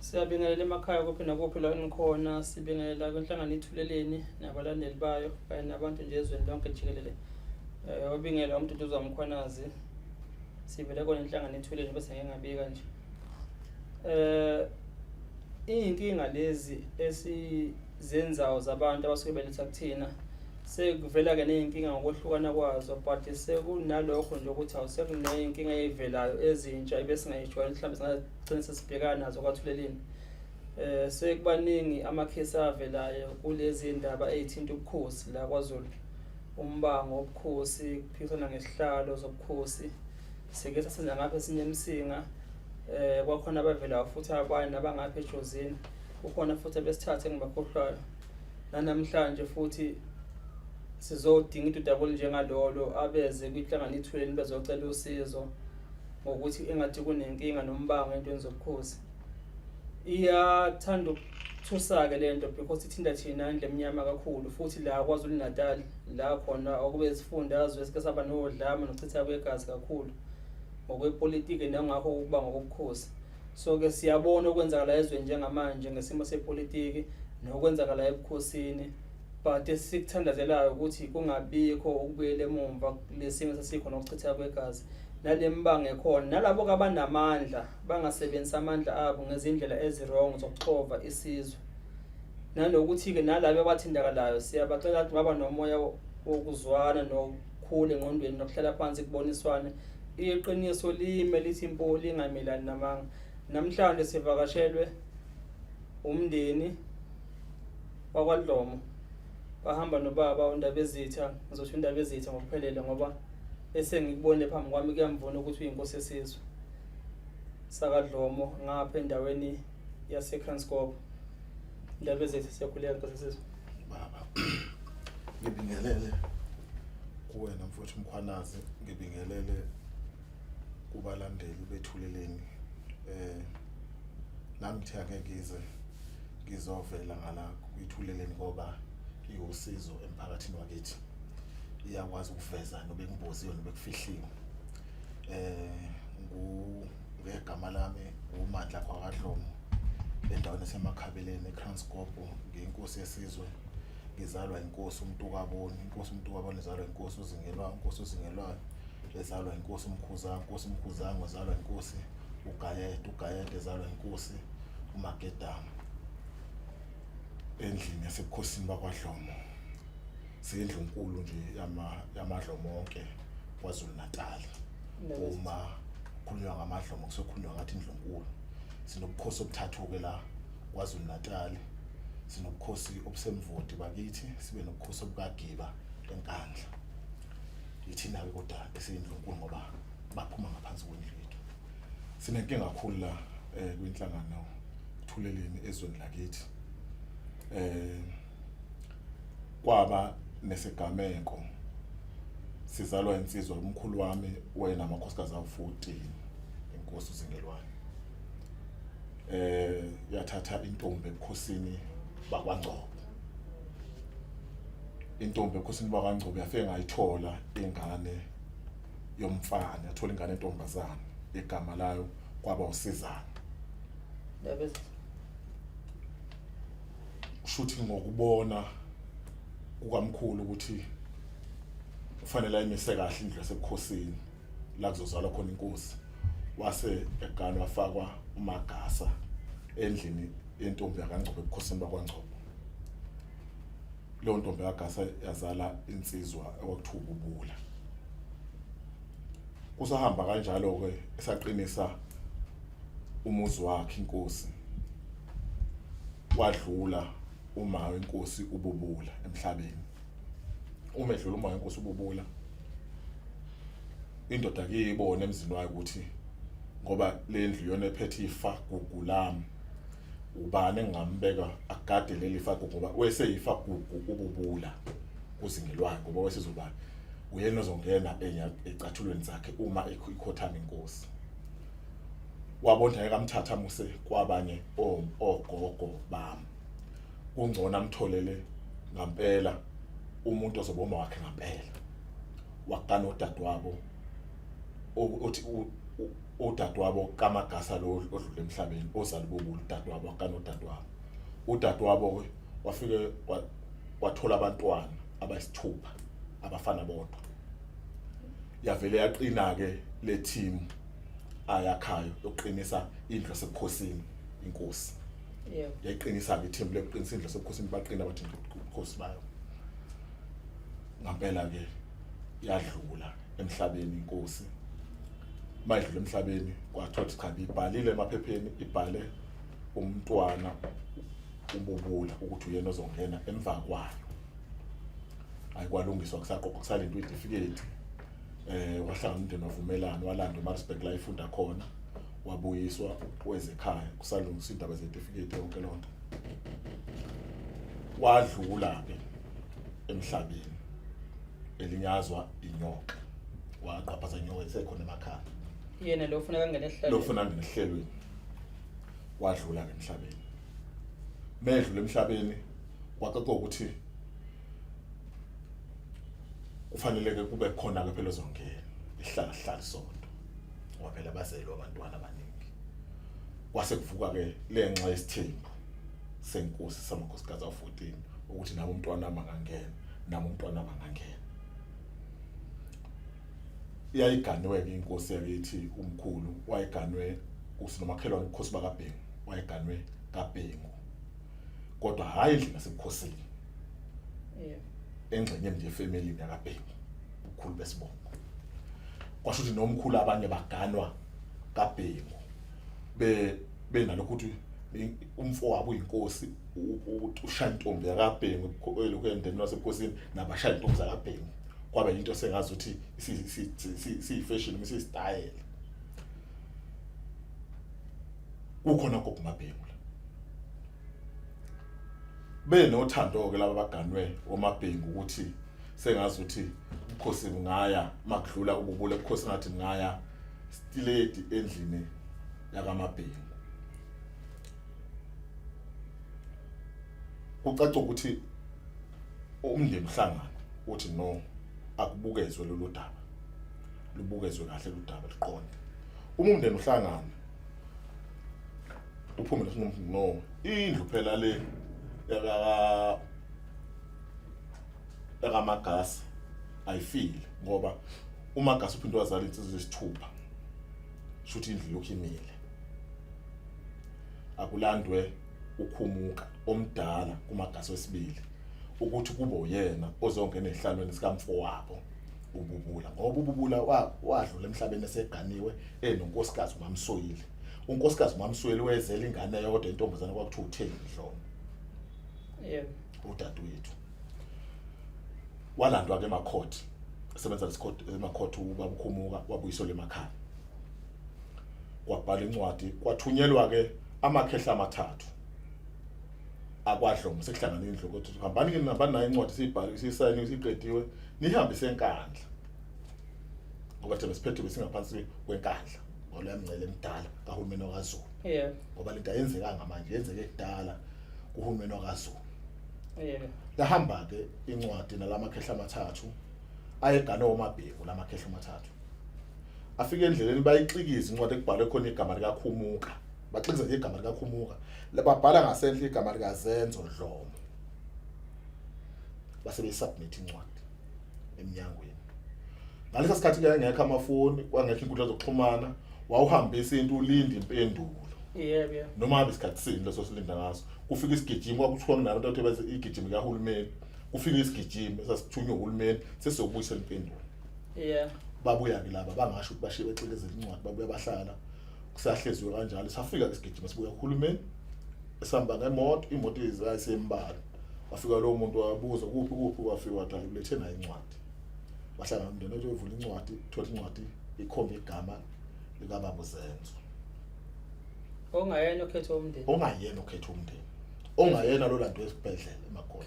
Siyabingelela emakhaya kuphi nakuphi la nikhona, sibingelela kwenhlangano ithuleleni nabalandeli bayo kanye nabantu nje ezweni lonke jikelele. Wabingela umduduzo wamkhwanazi. Sivele kona inhlangano ithuleleni bese ngingabika nje. Inkinga lezi esizenzayo zabantu abasuke beletha kuthina sekuvela ke neyinkinga ngokwehlukana kwazo, but sekunalokho nje ukuthi awusekuneyinkinga ezivelayo ezintsha ebesingayijwayele mhlawumbe singagcina sesibhekana nazo kwathuleleni. Sekubaningi amakhesi avelayo kulezi ndaba ezithinta ubukhosi la kwaZulu, umbango wobukhosi, kuphikisana ngesihlalo zobukhosi. Sike sasenza ngapha esinyemsinga, kwakhona abavelayo futhi abanye nabangapha ejozini, kukhona futhi besithathe ngibakhohlwayo. Namhlanje futhi sizodinga idudabolo njengalolo abeze kwinhlangano ithuleleni bezocela usizo ngokuthi engathi kunenkinga nombango entweni zobukhosi. Iyathanda ukuthusa ke lento because ithinta thina indle emnyama kakhulu futhi la kwaZulu Natal la khona okube isifundazwe esike saba nodlame nokuchitha kwegazi kakhulu ngokwepolitiki nangakho ukuba ngokubukhosi. So ke siyabona okwenzakala ezweni njengamanje ngesimo sepolitiki nokwenzakala ebukhosini, but esikuthandazelayo ukuthi kungabikho ukubuyela emumva lesimo sesikhona ukuchitha kwegazi nalembango ekhona, nalabo abanamandla bangasebenzisa amandla abo ngezindlela ezirong zokuxova isizwe. Nanokuthi ke nalabo abathindakalayo siyabacela ukuthi baba nomoya wokuzwana nokukhula engqondweni nokuhlala phansi kuboniswane. Iqiniso lime lithi impo lingamelani namanga. Namhlanje sivakashelwe umndeni wakwaDlomo, bahamba nobaba undaba ezitha, ngizosho indaba ezitha ngokuphelele ngoba esengikubone phambi kwami kuyamvuna ukuthi uyinkosi yesizwe sakaDlomo ngapha endaweni yase Kranskop. Indaba ezitha siyakhuleka inkosi yesizwe. Baba ngibingelele kuwena mfowethu Mkhwanazi, ngibingelele kubalandeli bethuleleni. Nami ngithe ake ngizovela ngala kwithuleleni ngoba iwusizo emphakathini wakithi. Iyakwazi ukuveza nobe kuboziwe nobe kufihliwe. Ngegama lami uMandla kwaDlomo endaweni esemakhabeleni eKranskop, ngiyinkosi yesizwe. Ngizalwa inkosi uMtukaboni, inkosi uMtukaboni izalwa inkosi uZingelwayo, inkosi uZingelwayo ezalwa inkosi uMkhuzane, inkosi uMkhuzane ezalwa inkosi uGayede, uGayede ezalwa inkosi uMagedama. Endlini yasebukhosini bakwaDlomo, siyindlu enkulu nje yamadlomo onke kwaZulu Natal. Uma kukhulunywa ngamadlomo kusokhulunywa ngathi indlu enkulu. Sinobukhosi obuthathu ke la kwaZulu Natal. Sinobukhosi obusemvodi bakithi, sibe nobukhosi obukaGiba eNkandla. Yithina ke kodwa esiyindlu enkulu ngoba baphuma ngaphansi kwendlu yethu. Sinenkinga kakhulu la kwinhlangano ithuleleni ezweni lakithi. Kwaba nesigamenko, sizalwa insizwa umkhulu wami wena amakhosikazi awu14, inkosi uZingelwayo. Yathatha intombi ebukhosini bakwaNgcobo. Intombi ebukhosini bakwaNgcobo yafike ngayithola ingane yomfana, yathola ingane entombazana igama layo kwaba uSizana. Shuthi ngokubona kukamkhulu ukuthi kufanele ayimise kahle indlu yasebukhosini la kuzozalwa khona inkosi, wase egana wafakwa uMagasa endlini yentombi yakaNgcobo ebukhosini bakwaNgcobo. Leyo ntombi yaGasa yazala insizwa okwakuthiwa ububula. Kusahamba kanjalo ke esaqinisa umuzi wakhe inkosi, wadlula uma wenkosi ububula emhlabeni. Uma edlula uma wenkosi ububula, indoda ke ibona emzini wayo ukuthi ngoba le ndlu yona ephethe ifa gugu lami, ubani engambeka agade leli fa gugu ngoba weseyifa gugu ububula uZingelwayo ngoba wesizoba uyena ozongena ecathulweni zakhe uma ikhothama inkosi. Wabona ekamthatha muse kwabanye ogogo bami, kungcono amtholele ngampela umuntu ozoboma wakhe ngampela. Wakana udadewabo othi udadewabo kaMagasa lo odlule emhlabeni ozali bobulu udadewabo kanodadewabo udadewabo wafike wathola abantwana abayisithupha abafana bodwa yavele yaqina ke le team ayakhayo yokuqinisa indlu yasebukhosini Inkosi yayiqinisa ke team leqinisa indlu yasebukhosini baqina bathi Inkosi bayo ngampela ke yadlula emhlabeni Inkosi mayidlula emhlabeni kwathiwa ichabi ibhalile emaphepheni ibhale umntwana ububula ukuthi uyena ozongena emva kwayo ayikwalungiswa kusaqoqa kusalindwe certificate wahlangana umndeni wavumelana walanda eMaritzburg la ifunda khona wabuyiswa kwezekhaya kusalungiswa indaba ze-certificate yonke lonto wadlula ke emhlabeni elinyazwa inyoka waqaphaza inyoka esekhona emakhaya yena lo ufuna kangena ehlelweni lofuna ngehlelweni wadlula ke emhlabeni medlule emhlabeni waqoqa ukuthi kufanele ke kube khona ke phela zongena ihlala sonto ngoba phela bazelwe abantwana abaningi kwase kuvuka ke lenxa yesithembu senkosi samakhosikazi awu14 ukuthi nabo umntwana amangangena nabo umntwana amangangena iyayiganwe ke inkosi yakithi umkhulu wayiganwe usinomakhelwane ukhosi bakaBhengu wayiganwe kaBhengu kodwa hayi endlini yasebukhosini engxenye nje family yakaBhengu ukhulu besibongo kwasho ukuthi nomkhulu abanye baganwa kaBhengu benalokho ukuthi umfowabo uyinkosi uShantombi yakaBhengu lokuyendeni wasebukhosini nabashaya intombi zakaBhengu kwaba into sengazi ukuthi si-fashion si-style kukhona kokuMabhengu benothando ke laba baganwe oMabhengu ukuthi sengazi ukuthi ukhosi ngaya makudlula ububule ukhosi ngathi ngaya stiledi endlini yakaMabhengu kucaca ukuthi umndeni uhlangana uthi no akubukezwe lolu daba lubukezwe kahle lolu daba liqonde umndeni uhlangana uphume no indlu phela le yakaMagasa ayifile ngoba uMagasa uphinde wazala insizwe esithupha shuthi indlu yokhimile akulandwe ukhumuka omdala kuMagasa wesibili ukuthi kube uyena ozongena ehlalweni sikamfowabo ububula ngoba ububula wadlula emhlabeni eseganiwe enonkosikazi uMamsoyile unkosikazi uMamsoyile wezela ingane yodwa intombazana kwakuthiwa uTheni Dlomo udadewethu walandwa ke emakhoti esebenza lesikoti emakhoti ubaba ukhumuka wabuyiswa emakhaya kwabhala incwadi kwathunyelwa ke amakhehla amathathu akwaDlomo sekuhlangana indlu ukuthi hambani nabani nayo incwadi siyibhale siyisayini siqediwe nihambise enkandla ngoba thina siphethe besingaphansi kwenkandla ngolemngcele emdala kahulumeni wakaZulu ngoba lento ayenzekanga manje yenzeke kudala kuhulumeni wakaZulu lahamba ke incwadi nalamakhehla amathathu ayegane oMabhengu lamakhehla amathathu afike endleleni bayixikiza incwadi ekubhalwe khona igama likaKhumuka baxikiza nje igama likaKhumuka lebabhala ngasendle igama likaZenzo Dlomo base besubmit incwadi eminyangweni ngalesa sikhathi ke ngekho amafoni kwangekho inkundla zokuxhumana wawuhambisa into ulinde impendulo noma ngabe isikhathi sini leso silinda ngaso kufika isigijimi kwakuthiwa kunabantu abathi bese igijimi kaHulumeni kufika isigijimi sasithunywa uHulumeni sesizobuyisela impendulo babuya ke laba bangasho ukuthi bashiye bexekezela incwadi babuya bahlala kusahlezwe kanjalo safika isigijimi sibuya kuHulumeni esihamba ngemoto imoto izayisembala wafika lo muntu wabuza kuphi wafika wathi ulethe nayo incwadi bahlala nomndeni othi uvula incwadi thola incwadi ikhomba igama likaBaba Zenzo ongayena okhethe umndeni ongayena lo lanto esibhedlela emakhona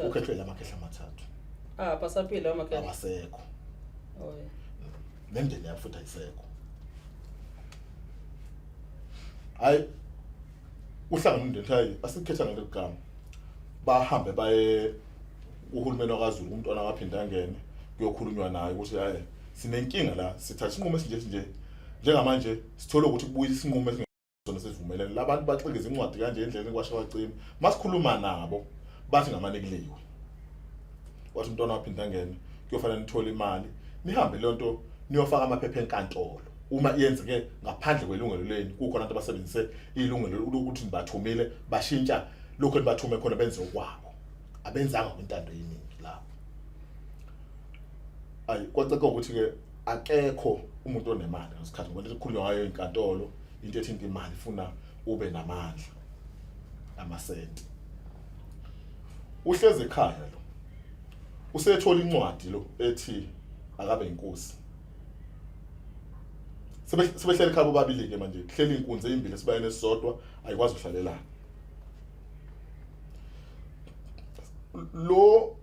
ukhethwe lamakhehla amathathu basapila amakhehla abasekho nemndeni yafuthi ayisekho hayi uhlangana umndeni hayi asikhetha ngale gama bahambe baye uHulumeni wakaZulu umntwana akaphinda angene kuyokhulunywa naye ukuthi hayi sinenkinga la sithatha inqumo esinje njengamanje sithola ukuthi kubuye isinqumo esingezona sesivumelene labantu baxikeza incwadi kanje endleleni kwasha kwacima masikhuluma nabo bathi ngamanekuliwe wathi umntwana waphinda ngene kuyofanele nithole imali nihambe le nto niyofaka amaphepha enkantolo uma iyenzeke ngaphandle kwelungelo leni kukhona abantu abasebenzise ilungelo lokuthi nibathumile bashintsha lokho nibathume khona benze okwabo abenzanga kwintando yeningi lapho kwaceka ukuthi ke akekho umuntu onemali ngesikhathi ngoba likhulunywa ngayo inkantolo into ethinta imali ifuna ube namandla amasenti uhleze ekhaya lo usethola incwadi lo ethi akabe inkosi sebehleli khabo babili ke manje kuhleli inkunzi ezimbili sibayene esisodwa ayikwazi ukuhlalelana lo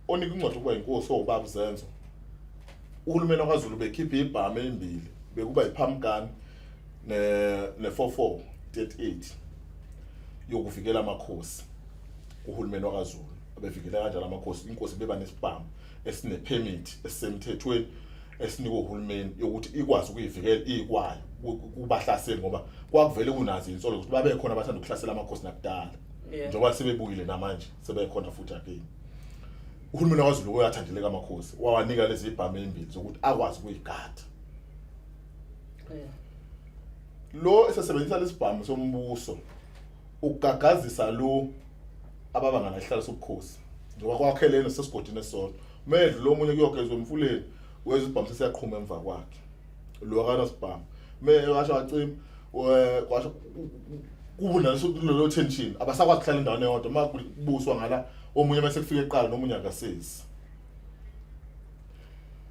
onika incwadi ukuba inkosi obaba Zenzo uhulumeni wakwaZulu bekhipha ibhame ezimbili bekuba iPhamkani ne4438 yokuvikela amakhosi uhulumeni wakwaZulu abevikela kanjalo amakhosi inkosi beba nesibhamu esine permit esisemthethweni esinikwe uhulumeni yokuthi ikwazi ukuyivikela ikwayo kubahlaseli ngoba kwakuvele kunazi insolo ukuthi babe khona abathanda ukuhlasela amakhosi nakudala njengoba sebebuyile namanje sebekhona futhi again uhulumeni wakwaZulu uyathandeleka amakhosi wawanika lezi ibhame ezimbili zokuthi akwazi ukuyigada lo esesebenzisa lesibhamu sombuso ukugagazisa lo ababanga nahlalo sobukhosi njengoba kwakhelene sesigodini esodwa medlu lo munye kuyokezwe emfuleni wezibhamu sesiyaqhuma emva kwakhe lo akana sibhamu washo wacima kwasho kunalo tension abasakwazi ukuhlala endaweni eyodwa makubuswa ngala omunye bese kufika eqala nomunye akasezi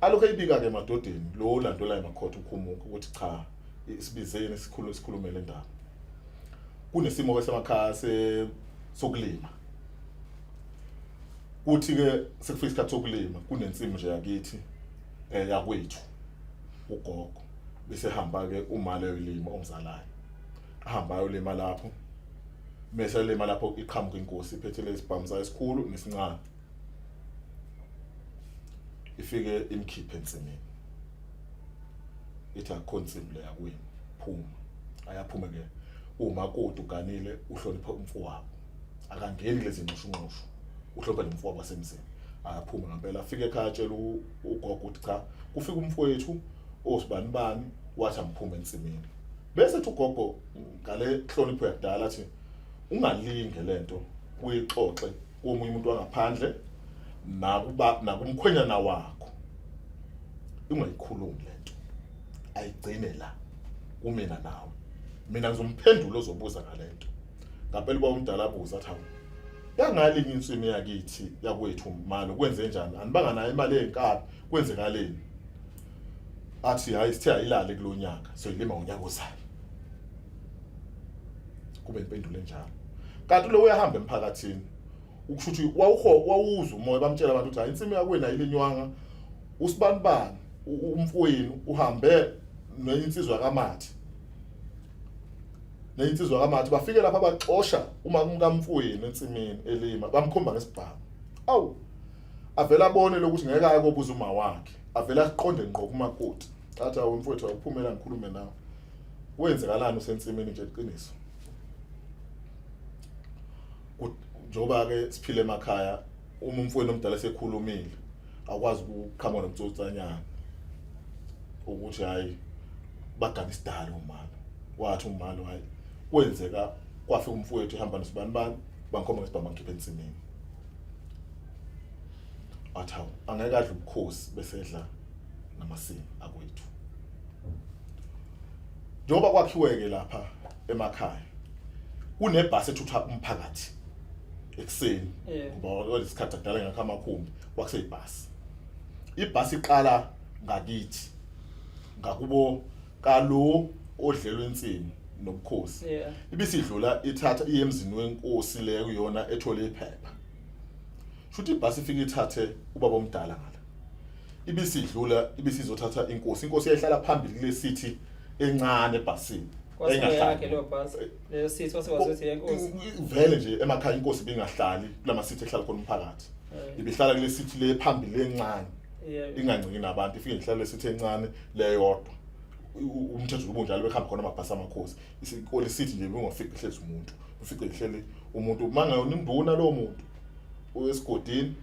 alokho ibika ke emadodeni lo ulandolayo emakhotho ukhumuka ukuthi cha isibizeni isikhulumele indaba kunesimo semakhaya sokulima kuthi ke sekufika isikhathi sokulima kunensimi nje yakithi yakwethu ugogo bese hamba ke uma leyo lima omzalayo ahamba ayolima lapho mase lima lapho iqhamuka inkosi iphethe lesibhamu zayo esikhulu nesincane ifike imkhiphe ensimini ithi akhonsimi le yakwini phuma ayaphuma ke uma kodwa uganile uhlonipha umfowabo akangeni lezi nqushu uhlonipha nomfowabo wasemzini ayaphuma ngempela afike ekhaya tshela ugogo ukuthi cha kufika umfowethu osibani wathi amphuma ensimini bese uthi ugogo ngale hlonipho yakudala athi ungalinge lento uyixoxe komunye umuntu wangaphandle nakumkhwenyana wakho ungayikhulumi lento ayigcine la kumina nawe mina ngizomphendula ozobuza ngalento ngempela uba umdala abuza athi yangalinye insimi yakithi yakwethu manje kwenze njani anibanga nayo imali enkabi kwenzekaleni athi hayi sithe ayilale kulonyaka so ilima unyaka ozayo kube impendulo enjalo kanti lo uyahamba emphakathini ukusho ukuthi wawuza umoya bamtshela abantu ukuthi hayi insimi yakwena ilinywanga usibanibani umfowenu uhambe neinsizwa kaMathi bafike lapha baxosha uma kumkamfowenu ensimini elima bamkhomba ngesibhamu awu avela abone lokuthi ngeke ayobuza uma wakhe avela aqonde ngqo kumakoti athi awu mfowethu awuphumela ngikhulume nawe wenzekalani usensimini nje iqiniso njoba ke siphile emakhaya uma umfowenu omdala esekhulumile akwazi ukuqhamuka nomtsotsanyana ukuthi hayi bagana isidalo umama wathi umama hayi kwenzeka kwafika umfowethu ehamba nesibanibani bangikhomba ngesibhamu ngikhiphe ensimini athi angeke adle ubukhosi besedla namasini akwethu njengoba kwakhiweke lapha emakhaya kunebhasi ethutha umphakathi ekseni ngoba lesikhathi akudala ngakho amakhumbi kwakuseyibhasi ibhasi iqala ngakithi ngakubo kalo odlelwe insini nobukhosi ibisidlula ithatha iyemzini wenkosi leyo yona ethole iphepha shuthi ibhasi ifike ithathe ubaba omdala ngala ibisidlula ibisizothatha inkosi yayihlala phambili lesithi encane ebhasini engakhe lo bhasi leyo sithi wasewasethi yenkosi vele nje emakhaya inkosi bengahlali kulama sithi ehlala khona umphakathi ibihlala kule sithi le phambili encane inganciki nabantu ifike ihlala lesithi encane leyodwa umthetho ubunjalo behamba khona amabhasi amakhosi isikole sithi nje bengafiki hlezi umuntu ufike ihleli umuntu mangayona induna lo muntu oyesigodini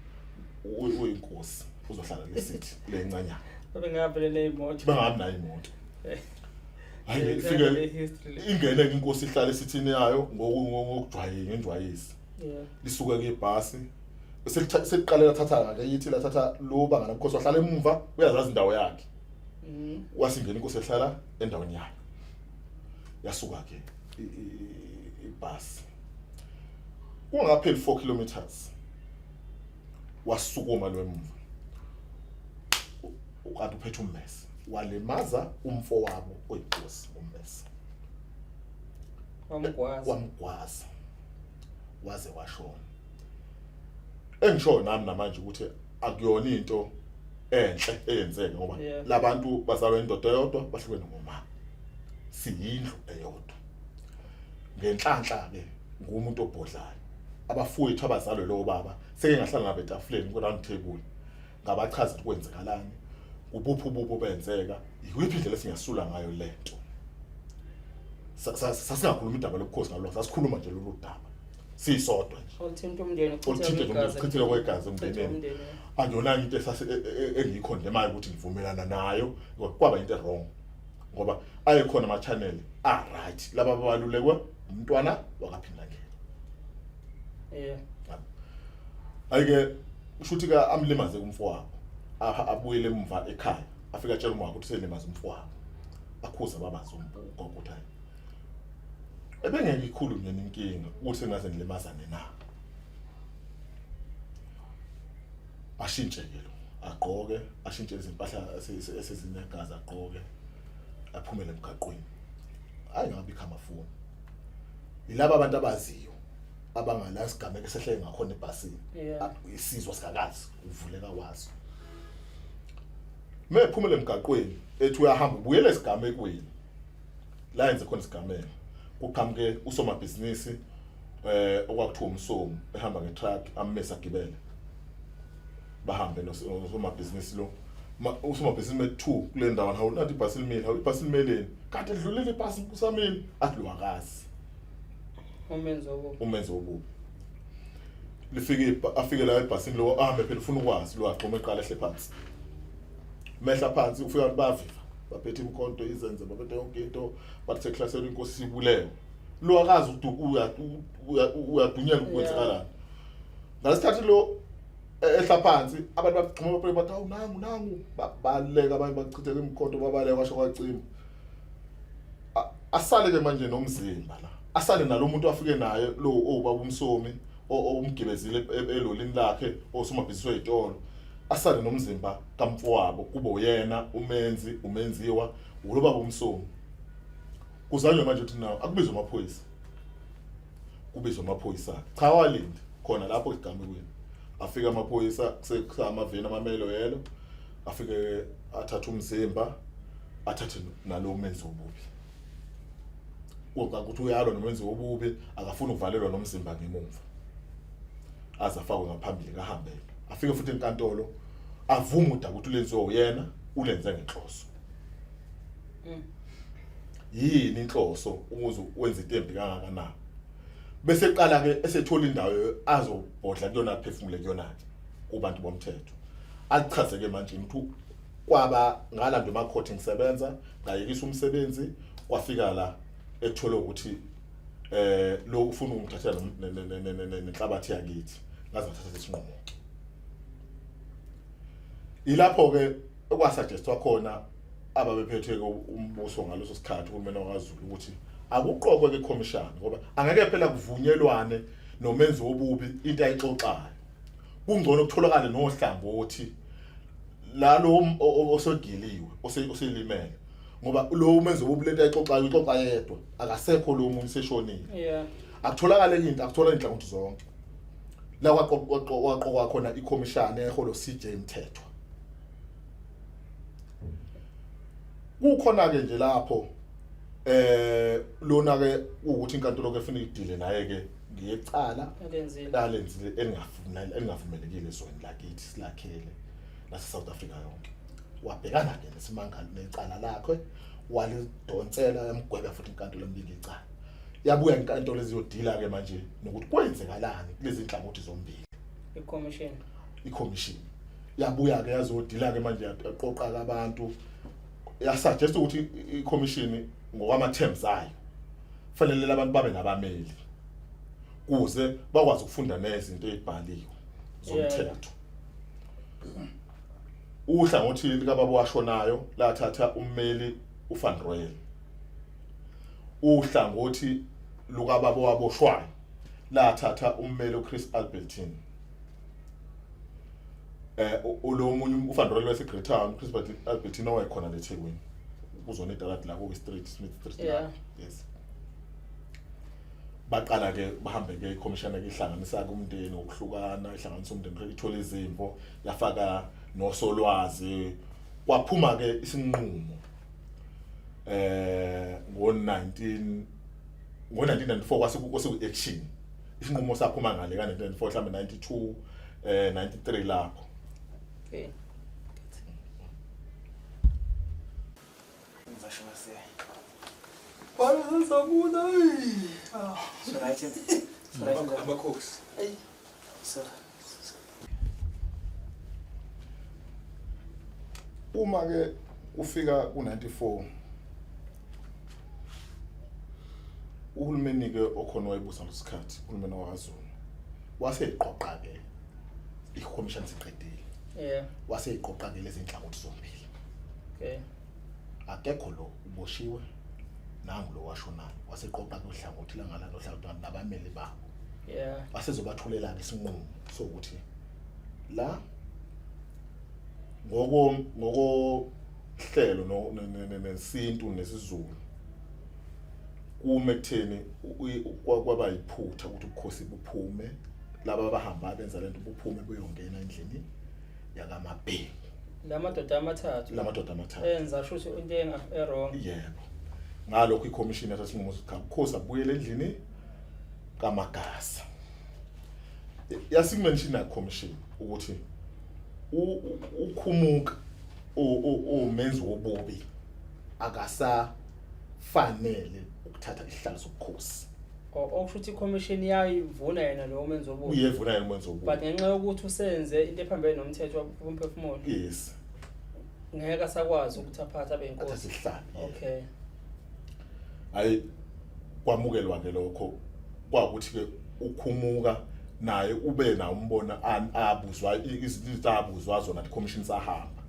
uyinkosi uzohlala lesithi lencanyana bengavele neimoto bangabi nayo imoto hayi ifike ingene inkosi ihlala esithini yayo ngokujwayeka njwayisi lisuke ke ibhasi seliqalela thatha ke yithi lathatha lo banga namkhosi wahlala emuva uyazazi indawo yakhe wasingena inkosi ehlala endaweni yayo yasuka ke ibhasi kungapheli 4 kilometers wasukuma lwemva ukanti uphethe ummese walimaza umfowabo oyinkosi ummese wamgwaza waze washona engisho nami namanje ukuthi akuyona into enhle eyenzeke ngoba labantu bazalwa indoda eyodwa bahlukene ngomama siyindlu eyodwa ngenhlanhla ke ngumuntu obhodlayo abafowethu abazalwe lo baba seke ngahlala nabe etafuleni ku round table ngabachaza ukuthi kwenzekalani ubuphu ubuphu benzeka yiphi indlela singasula ngayo lento sasingakhuluma indaba lokukhosi ngalo sasikhuluma nje lolu daba sisodwa nje oluthinta umndeni uchithela kwegazi umndeneni angiyona into engikho nje manje ukuthi ngivumelana nayo kwaba into wrong ngoba ayikhona ama channel right laba abalulekwe umntwana wakaphindangela ayike ushuthi ka amlimaze umfowabo abuyele emva ekhaya afika atshela umama ukuthi selimaze umfowabo akhuza babazi umbuko ukuthi hayi ebengeke ikhulu nje inkinga ukuthi ngaze ngilimazane na ashintshe ke lo agqoke ashintshe izimpahla esizinegazi agqoke aphumele emgaqweni hayi ngabe ikhamafoni ilaba abantu abaziyo abangala sigameke sehlele ngakhona ebhasini isizwe sikakazi uvuleka wazo mephumele emgaqweni ethi uyahamba ubuyele esigamekweni la yenze khona isigameko kuqhamuke usomabhizinisi okwakuthiwa umsomo ehamba ngetruck ammesa gibele bahambe nosomabhizinisi lo usomabhizinisi me2 kule ndawo hawu nathi ibhasi limile hawu ibhasi limeleni kanti edlulile ibhasi kusamile athi lo akazi umenzo obubi lifike afike la ebhasini lo ahambe phela ufuna ukwazi lo aqhoma eqala ehle phansi mehla phansi ufika baviva baphethe imkhonto izenze baphethe yonke into bathe classel inkosi sibulewe lo akazi uyadunyela ukwenzakalana ngasikhathi lo ehla phansi abantu baqhuma baphela bathi awu nangu baleka abanye bachitheka imkhonto babaleka kwasho kwacima asale ke manje nomzimba la asale nalomuntu afike naye lo obaba umsomi umgibezile elolini lakhe osomabhizinisi wezitolo asale nomzimba kamfowabo kube uyena umenziwa ulobaba umsomi kuzanywe manje ukuthi nawo akubizwe amaphoyisa kubizwe amaphoyisa cha walindi khona lapho igamekweni afika amaphoyisa kusesamaveni amamelo yelo afike athatha umzimba athathe nalo menzi obubi ukuthi uyalwa nomenzi obubi akafuna ukuvalelwa nomzimba ngemuva azafakwe ngaphambili kahambele afike futhi enkantolo avuma udaba ukuthi ulenziwe uyena ulenze ngenhloso yini inhloso ukuze wenze itembi kangakanani bese eqala ke esethola indawo azobhodla kuyona phefumule kuyona kubantu bomthetho achaze ke manje ukuthi kwaba ngalando emacourt ngisebenza ngayekisa umsebenzi kwafika la ethola ukuthi lo ufuna ukuthathela nenhlabathi yakithi ngaze ngathatha isinqumo ilapho ke okwasuggestwa khona ababephethe umbuso ngaloso sikhathi uhulumeni wakwaZulu ukuthi akuqokwe ke commission ngoba angeke phela kuvunyelwane nomenzi obubi into ayixoxayo kungcono ukutholakala nohlangothi la lo osogiliwe oselimele ngoba lo umenzi obubi lento ayixoxayo ixoxa yedwa akasekho lo umuntu seshonile akutholakala into akuthola inhlangothi zonke la kwaqoqwa khona iCommission eholo CJ Mthethwa kukhona ke nje lapho lona ke ukuthi inkantolo ke ufuna idile naye ke ngiyecala alenzile elingavumelekile ezweni lakithi silakhele nase South Africa yonke wabhekana ke nesimangalo necala lakhe walidonsela yamgweba futhi inkantolo embika icala yabuya inkantolo eziyodila ke manje nokuthi kwenzekalani kulezi inhlangothi zombili i-commission yabuya ke yazodila ke manje yaqoqa abantu yasuggest ukuthi i-commission ngokwama terms ayo fanele abantu babe nabameli kuze bakwazi ukufunda nezinto ezibhaliwe zomthetho. Uhlangothi likababa washonayo lathatha ummeli uVan Royal. Uhlangothi lukababa waboshwayo lathatha ummeli uChris Albertine. Ulomunye uVan Royal wase Great Town, Chris Albertine owayekhona leThekwini. Uzona eDaladi la ku Street Smith Street. Yes. Baqala ke bahambe ke iCommission ehlanganisa kumndeni ukuhlukana, ihlanganisa umndeni ithola izimvo, yafaka nosolwazi, kwaphuma ke isinqumo ngo-1994 kwase action. Isinqumo saphuma ngale ka 1994 mhlambe 92 93 lapho. Okay. Uma ke ufika ku94 uhulumeni ke okhona wayebusa lesikhathi uhulumeni waZulu waseyiqoqa ke i-commission siqedile waseyiqoqa ke lezi inhlangothi zombili. Okay. Akekho lo uboshiwe nangu lo washonayo waseqoqa ke uhlangothi langala nohlangothi nabameli babo. Basezobathulela ke isinqumo sokuthi la ngoko hlelo nesintu nesizulu kume kutheni kwaba yiphutha ukuthi ubukhosi buphume laba bahamba benza lento buphume buyongena endlini yakamabhengu lamadoda amathathu enza shuthi into wrong. Yebo, ngalokho iCommission yathatha isinqumo sokuthi ubukhosi abuyele endlini kaMagasa. Yasimention iCommission ukuthi ukhumuka umenzi wobubi akasafanele ukuthatha isihlalo sobukhosi. Okusho ukuthi iCommission yayivuna yena lo menzi wobubi. Uyevuna yena umenzi wobubi. But ngenxa yokuthi usenze into ephambene nomthetho womphefumulo. Yes. Ngeke asakwazi ukuthi aphathe abenkosi. Athathe isihlalo. Okay. Hayi kwamukelwa ke lokho kwakuthi ke ukhumuka naye ube na umbona abuzwa izinto abuzwa zona iCommission sahamba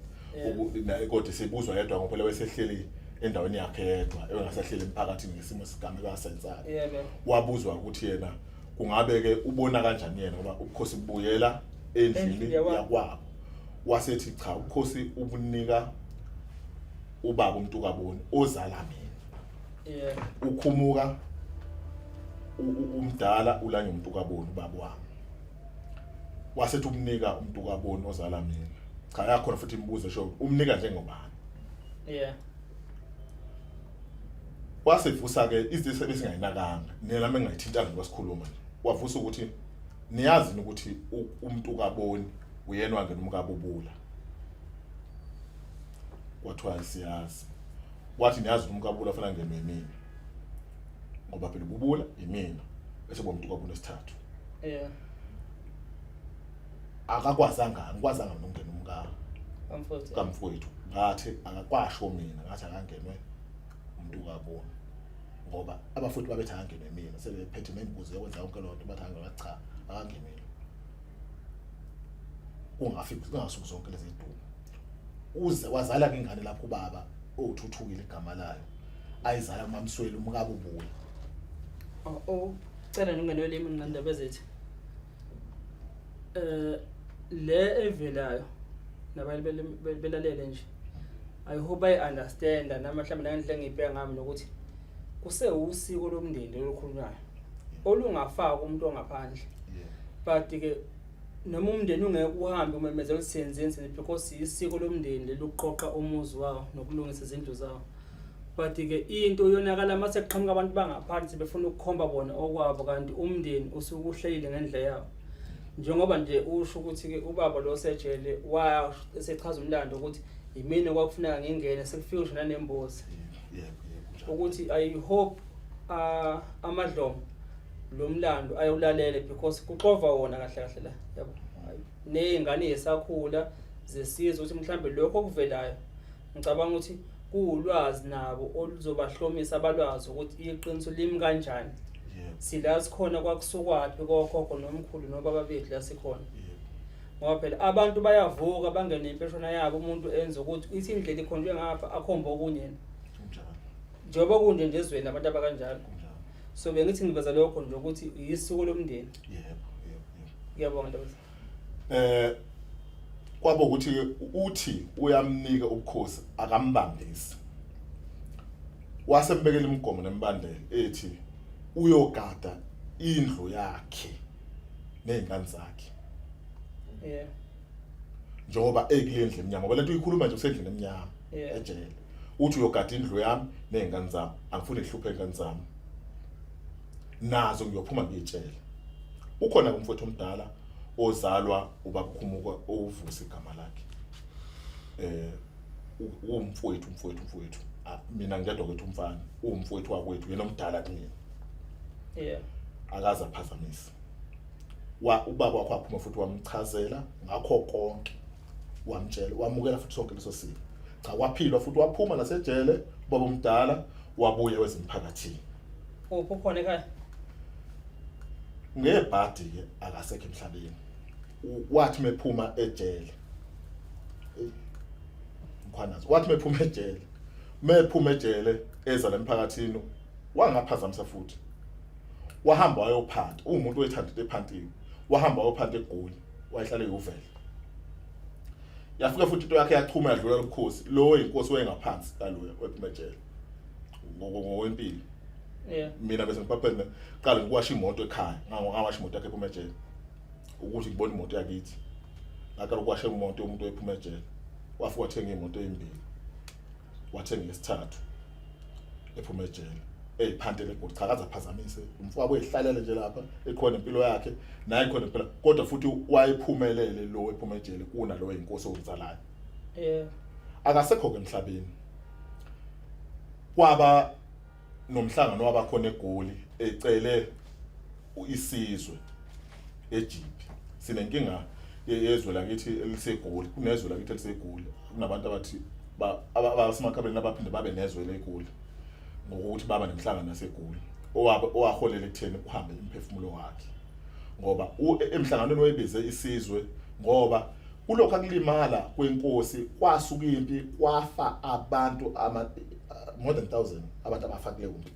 kodwa sebuzwa yedwa ngoba wesehleli endaweni yakhe yedwa engasahleli emphakathini ngesimo sigameka asenzayo. Wabuzwa ukuthi yena kungabe ke ubona kanjani yena ngoba ubukhosi bubuyela endlini yakwabo. Wasethi cha ubukhosi ubunika ubaba uMntukaboni ozala mina. Ukhumuka umdala ulanye uMntukaboni ubaba wami. Wasethi umnika uMntukaboni ozala mina. Cha yakho futhi imbuzo sho umnika njengobani. Wasevusa ke izinto ebesingayinakanga nina mengayithintanga kwasikhuluma nje. Wavusa ukuthi niyazi ukuthi uMntukaboni uyena wangena umkabubula. Wathiwa siyazi. Wathi niyazi umkabubula fanele ngenwe yimina. Ngoba phela ububula yimina bese bomNtukaboni esithathu. Akakwazanga nokungena kamfowethu ngathi akakwasho mina ngathi akangenwe uMntukaboni ngoba abafuthi babethi akangenwe mina sebephethe nembuzo yokwenza yonke lonto bathi angena cha akangenwe. Ungafiki ungasuku zonke lezi zidumo wazala ke ingane lapho ubaba othuthukile igama layo ayizala uMamsweli umkabubula. Cela ngingene limi ngandaba ezithi le evelayo nabali belalele nje I hope I understand nama mhlawumbe ngendlela engibheka ngami nokuthi kusewusiko lomndeni olukhulunywayo olungafaka umuntu ongaphandle. But ke noma umndeni ungeke uhambe umemezela usenzeni because isiko lomndeni leluqoqa umuzi wawo nokulungisa izindlu zawo. But ke into yonakala mase kuqhamuka abantu bangaphansi befuna ukukhomba bona okwabo kanti umndeni usuke uhlelile ngendlela yawo. Njengoba nje usho ukuthi ke ubaba lo sejele wasechaza umlando ukuthi yimini kwakufuneka ngingene sekufika nje nanembozi. ukuthi I hope amadlomo lo mlando ayowulalele because kuxova wona kahle la yabo nezingane esakhula zesizwe ukuthi mhlambe lokho okuvelayo ngicabanga ukuthi kuulwazi nabo oluzobahlomisa abalwazi ukuthi iqiniso limi kanjani sila sikhona kwakusukwapi kokhokho nomkhulu nobaba bethu la sikhona ngoba phela abantu bayavuka bangene impeshona yabo umuntu enza ukuthi ithi indlela ikhonjwe ngapha akhomba okunye njengoba kunje nje ezweni abantu abakanjalo so bengithi ngiveza lokho nje ukuthi yisuku lomndeni ngiyabonga ndoda kwabo ukuthi uthi uyamnika ubukhosi akambambisi wasembekela imigomo nembandela ethi uyogada indlu yakhe nezingane zakhe njengoba ekulendle eminyama ngoba lento uyikhuluma nje usendlini eminyama ejele uthi uyogada indlu yami nezingane zami angifuni ihluphe ingane zami nazo ngiyophuma ngiyitshela ukhona umfowethu omdala ozalwa ubaba Khumuka ovusa igama lakhe umfowethu mina ngedwa kwethu umfana umfowethu wakwethu yena omdala kimi akaze aphazamisa ubaba wakho aphuma futhi wamchazela ngakho konke wamtshela wamukela futhi sonke leso simo cha kwaphilwa futhi waphuma nasejele ubaba omdala wabuya wezimphakathini ukhona ekhaya ngebhadi ke akasekho emhlabeni wathi mephuma ejele mkhwanazi wathi mephuma ejele eza lemphakathini wangaphazamisa futhi wahamba wayophanda umuntu oyithandile ephantiwe wahamba wayophanda eGoli wayihlala eyuvela yafika futhi into yakhe yachuma yadlula lobukhosi lo inkosi wayengaphansi kaloya wephuma ejele ngokwempilo mina bese ngiphaphela qala ngikwasha imoto ekhaya ngawasha imoto yakhe ephuma ejele ukuthi ngibone imoto yakithi ngaqala ukwasha imoto yomuntu oyiphuma ejele wafika wathenga imoto ezimbili wathenga isithathu ephuma ejele eyiphantele eGoli cha akaze aphazamise umfowabo oyihlalele nje lapha ekhona impilo yakhe naye khona impela kodwa futhi wayephumelele lo ephuma ejele kuna lo inkosi ozalayo akasekho ke emhlabeni kwaba nomhlangano wabakhona eGoli ecele isizwe eJipi sinenkinga yezwe lakithi eliseGoli kunezwe lakithi eliseGoli kunabantu abathi abasemakhabeni abaphinde babe nezwe leGoli ngokuthi baba nemhlangano naseGoli owaholela ekutheni kuhambe imphefumulo wakhe ngoba emhlanganweni wayebize isizwe ngoba kulokho akulimala kwenkosi kwasuka impi kwafa abantu more than 1000 abantu abafa kule umpi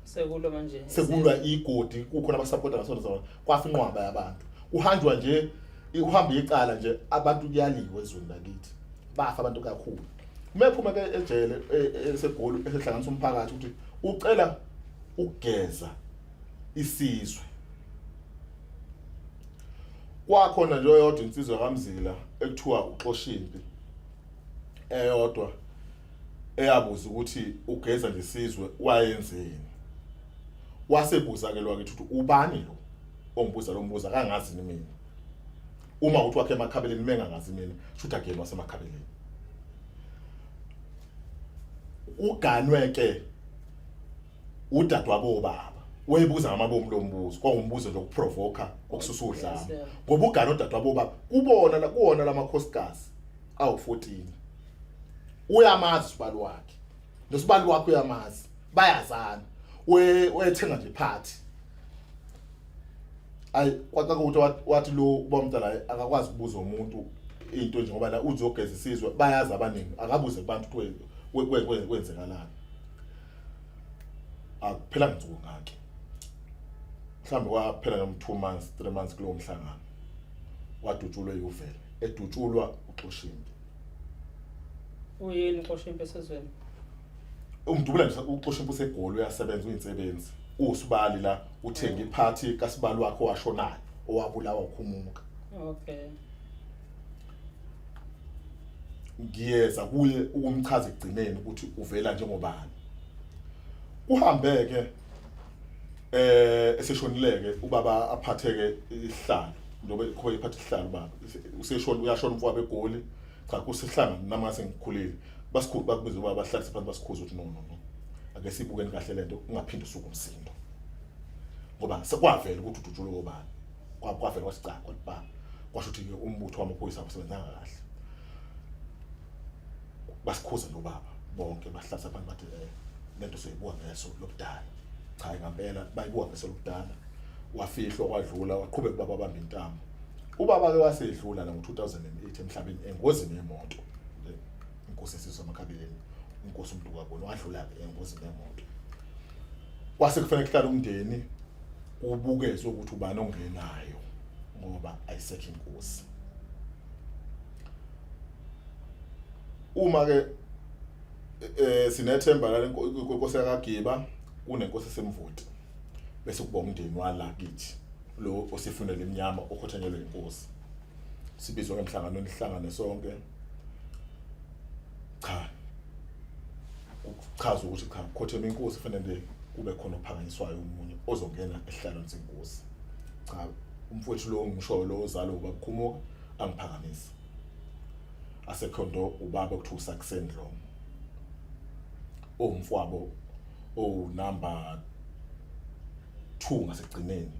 sekulwa manje sekulwa igodi kukhona abasupporta ngasona zona kwafa inqwaba yabantu uhanjwa nje uhamba icala nje abantu kuyaliwe ezweni lakithi bafa abantu kakhulu mephuma ke ejele eseGoli esehlanganisa umphakathi ukuthi ucela ukugeza isizwe kwakhona nje oyodwa insizwe kaMzila ekuthiwa uXoshimpi eyodwa eyabuza ukuthi ugeza lesizwe wayenzeni wasebuza ke lwakithi ukuthi ubani lo ongibuza lo mbuza kangazi mina uma uthi wakhe emakhabeleni mengangazi mina shothi akuyena wasemakhabeleni uganwe ke udadwabo baba wayebuza ngamabomu lombuzo kwangumbuzo nje ukuprovoka okususa udlame ngoba ugana udadwabo baba kubona la kuona lamakhosikazi awu14 uyamazi usibalo wakhe nesibalo wakhe uyamazi bayazana wethenga nje party ay kwaxa ukuthi wathi lo ubamntala akakwazi ukubuza umuntu into nje ngoba la uzogeza isizwe bayazi abaningi akabuze kubantu kwenzekalani akuphela ngithuko ngake mhlambe kwaphela nom 2 months 3 months kulo mhlangano wadutshulwe yuvele edutshulwa uXoshimpi uyini uXoshimpi esezweni umdubula nje uXoshimpi useGoli uyasebenza uyinsebenzi usibali la uthenga iphathi kasibali wakhe washonayo owabulawa uKhumuka okay ngiyeza kuye ukumchaza egcineni ukuthi uvela njengobani uhambeke eseshonileke ubaba aphatheke ihlalo ndobe khona iphathe ihlalo baba useshona uyashona umfowabo eGoli cha kusihlanga nama sengikhulile basikhulu bakubiza ubaba bahlalise phansi basikhuza ukuthi no ake sibukeni kahle lento ungaphindi usuku umsindo ngoba sekwavela ukuthi ududulo obani kwavela kwasica kodwa kwasho ukuthi umbutho wamaphoyisa awusebenzanga kahle basikhuza nobaba bonke bahlasa phansi bathi lento soyibuka ngeso lokudala cha ngempela bayibuka ngeso lokudala wafihlwa kwadlula waqhubeka ubaba abamba intamo ubaba ke wasedlula la ngo2008 emhlabeni engozini yemoto Inkosi esizwe emakhabeleni Inkosi umuntu kwabona wadlula engozini yemoto kwase kufanele kuhlala umndeni ubukezwe ukuthi ubani ongenayo ngoba ayisekho inkosi uma ke sinethemba la inkosi yakaGiba kunenkosi esemvoti bese kuba umndeni wala kithi lo osifunela iminyama okhothanyelwe inkosi sibizwa emhlanganweni ihlangane sonke cha uchaza ukuthi cha khotheme inkosi kufanele kube khona ophakanyiswayo umunye ozongena esihlalweni senkosi cha umfowethu lo ngisho lo ozalo ubakhumuka angiphakamisa asekhondo ubaba kuthiwa uSakuseni Dlomo umfowabo number 2 ngasekugcineni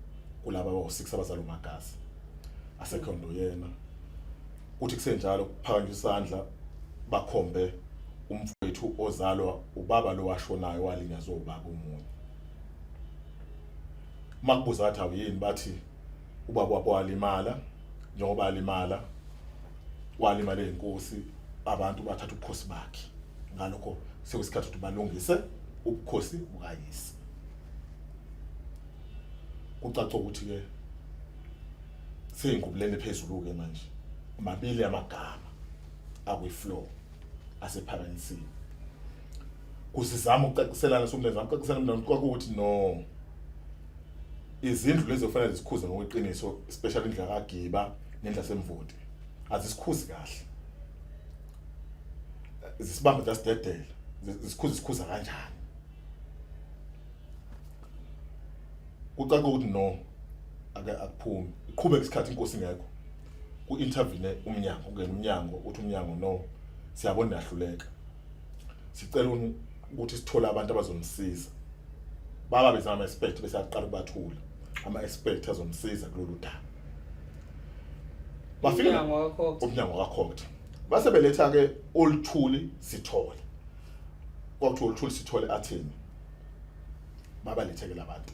kulaba abawu6 abazalo magazi asekhondo yena kuthi kusenjalo kuphakanyiswa isandla bakhombe umfowethu ozalwa ubaba lo washonayo walinyazwa ubaba umunye makubuza athi awuyini bathi ubaba wabo walimala njengoba alimala walimala inkosi abantu bathatha ubukhosi bakhe ngalokho sekusikhathi ukuthi balungise ubukhosi bukayise kucaca ukuthi ke seyingubulene phezulu ke manje mabili amagama akwi-floor asephakanyisini kusizama ukucaciselana somndeni ucacisela umndeni kwakuthi no izindlu lezi kufanele zikhuze ngokweqiniso especially indlela kaGiba nendlela semvoti azisikhuzi kahle zisibamba dasidedela zikhuza kanjani kucaca ukuthi no ake akuphumi iqhubeka isikhathi inkosi ngekho ku-intervene umnyango ungena umnyango uthi umnyango no siyabona yahluleka sicela ukuthi sithole abantu abazomsiza baba bezama ama-expert bese aqala ukubathula ama-expert azomsiza kulolu daba bafika umnyango wakhokha base beletha ke oluthuli sithole kwathi oluthuli sithole athini baba lethekela abantu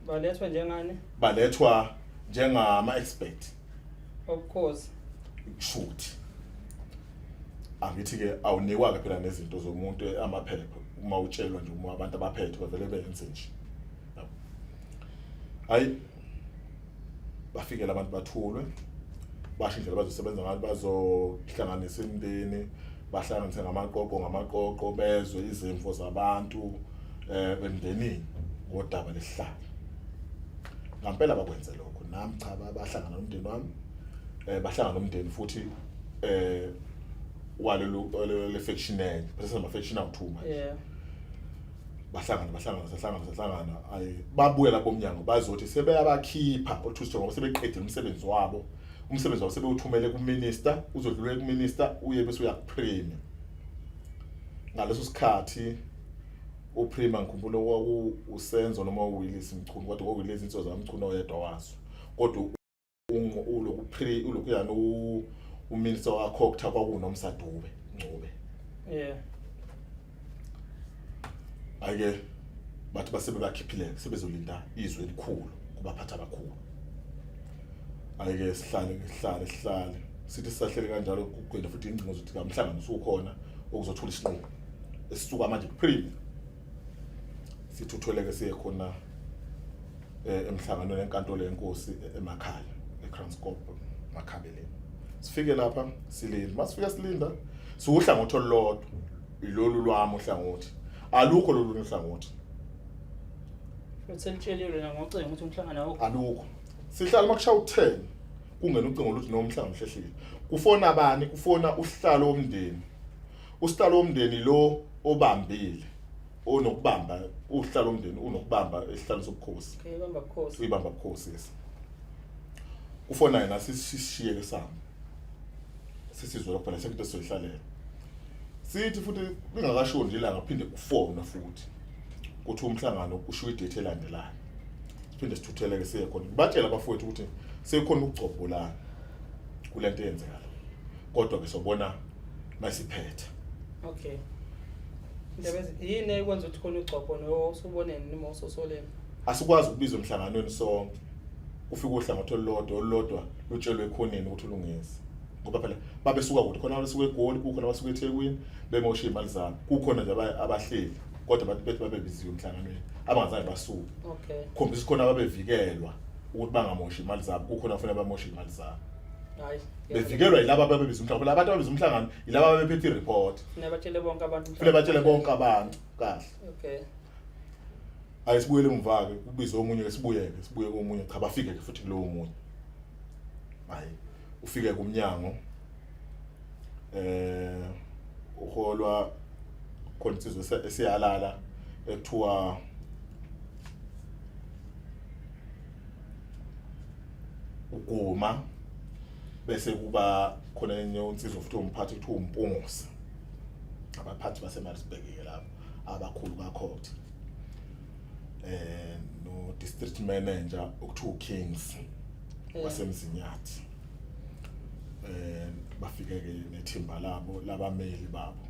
balethwa njengani balethwa njengama-expert of course shoot angithi ke awunikwa ke phela nezinto zomuntu amaphepha uma utshelwa nje uma abantu abaphethe bavele benze nje hayi bafikela abantu bathulwe basho indlela bazosebenza ngayo bazohlanganisa imindeni bahlanganise ngamaqoqo bezwe izimvo zabantu emndenini ngodaba lesihlalo ngempela bakwenze lokho nami cha bahlangana nomndeni wami bahlangana nomndeni futhi walelo fictional bese sama fictional two manje bahlangana babuye lapho omnyango bazothi sebeyabakhipha othusiwe ngoba sebeqedile umsebenzi wabo sebewuthumele kuminister uzodlula kuminister uye bese uyakuprema ngaleso sikhathi uprema ngikhumbula usenzo noma uWillis Mchunu kodwa uWillis insizwa zamchunu oyedwa waso kodwa ulokuyana uminister wakhokha kwakunomsadube Ncube ake bathi basebekakhiphile sebezolinda izwe elikhulu kubaphatha abakhulu ayike sihlale sithi sisahlele kanjalo kugcina futhi ingcingo zokuthi kamhlangano usukhona okuzothula isinqumo esisuka manje kuprime sithutholeke siye khona emhlanganweni enkantolo yenkosi emakhaya eKranskop makhabeleni sifike lapha silinda masifika silinda siuhlangothi olulodwa ilolu lwami uhlangothi alukho lolu uhlangothi utselitshelile na ngocingo ukuthi umhlangano awukho alukho sihlala makushaya u10 kungena ucingo luthi nomhlangano hlehlile kufona abani kufona uhlalo womndeni usihlalo womndeni lo obambile onokubamba uhlalo womndeni unokubamba esihlalo sobukhosi ibamba bukhosi uyibamba bukhosi yes kufona yena sishiye sami sisizwe lokho phela sekuthi soyihlalela sithi futhi lingakasho nje la ngaphinde kufona futhi kuthi umhlangano ushiye idate elandelayo siphinde sithutheleke siye khona batshela abafowethu ukuthi sekukhona ukugcobholana kulento eyenzekala kodwa ke sobona masiphethe. Okay. Ndabeze yini ekwenza ukuthi khona ugcobho no usubone noma usosoleni? Asikwazi ukubiza umhlanganweni sonke. Ufika uhlangatho olulodwa lutshelwe ekhoneni ukuthi ulungise. Ngoba phela babesuka ukuthi khona abasuka eGoli kukhona abasuka eThekwini bemosha imali zabo. Kukhona nje abahleli kodwa bathi babebiziwe emhlanganweni abangazange basuke. Okay. Khombisa khona ababevikelwa ukuthi bangamosha imali zabo kukhona afanele bamosha imali zabo. Hayi. Bevikelwa yilabo ababebiza umhlangano. Phela abantu ababiza umhlangano yilabo ababephethe ireport. Funa batshele bonke abantu. Funa batshele bonke abantu kahle. Okay. Ayisibuyele umva ke kubizwe omunye sibuye komunye cha bafike ke futhi kulowo munye. Hayi ufike kumnyango uholwa khona insizwe esiyalala ekuthiwa ukuma bese kuba khona enye insizwe futhi umphathi ekuthiwa uMpungusi. Abaphathi baseMaritzburg lapho abakhulu kaCourt. No district manager okuthiwa uKings wasemzinyathi. Bafike ke nethimba labo labameli babo.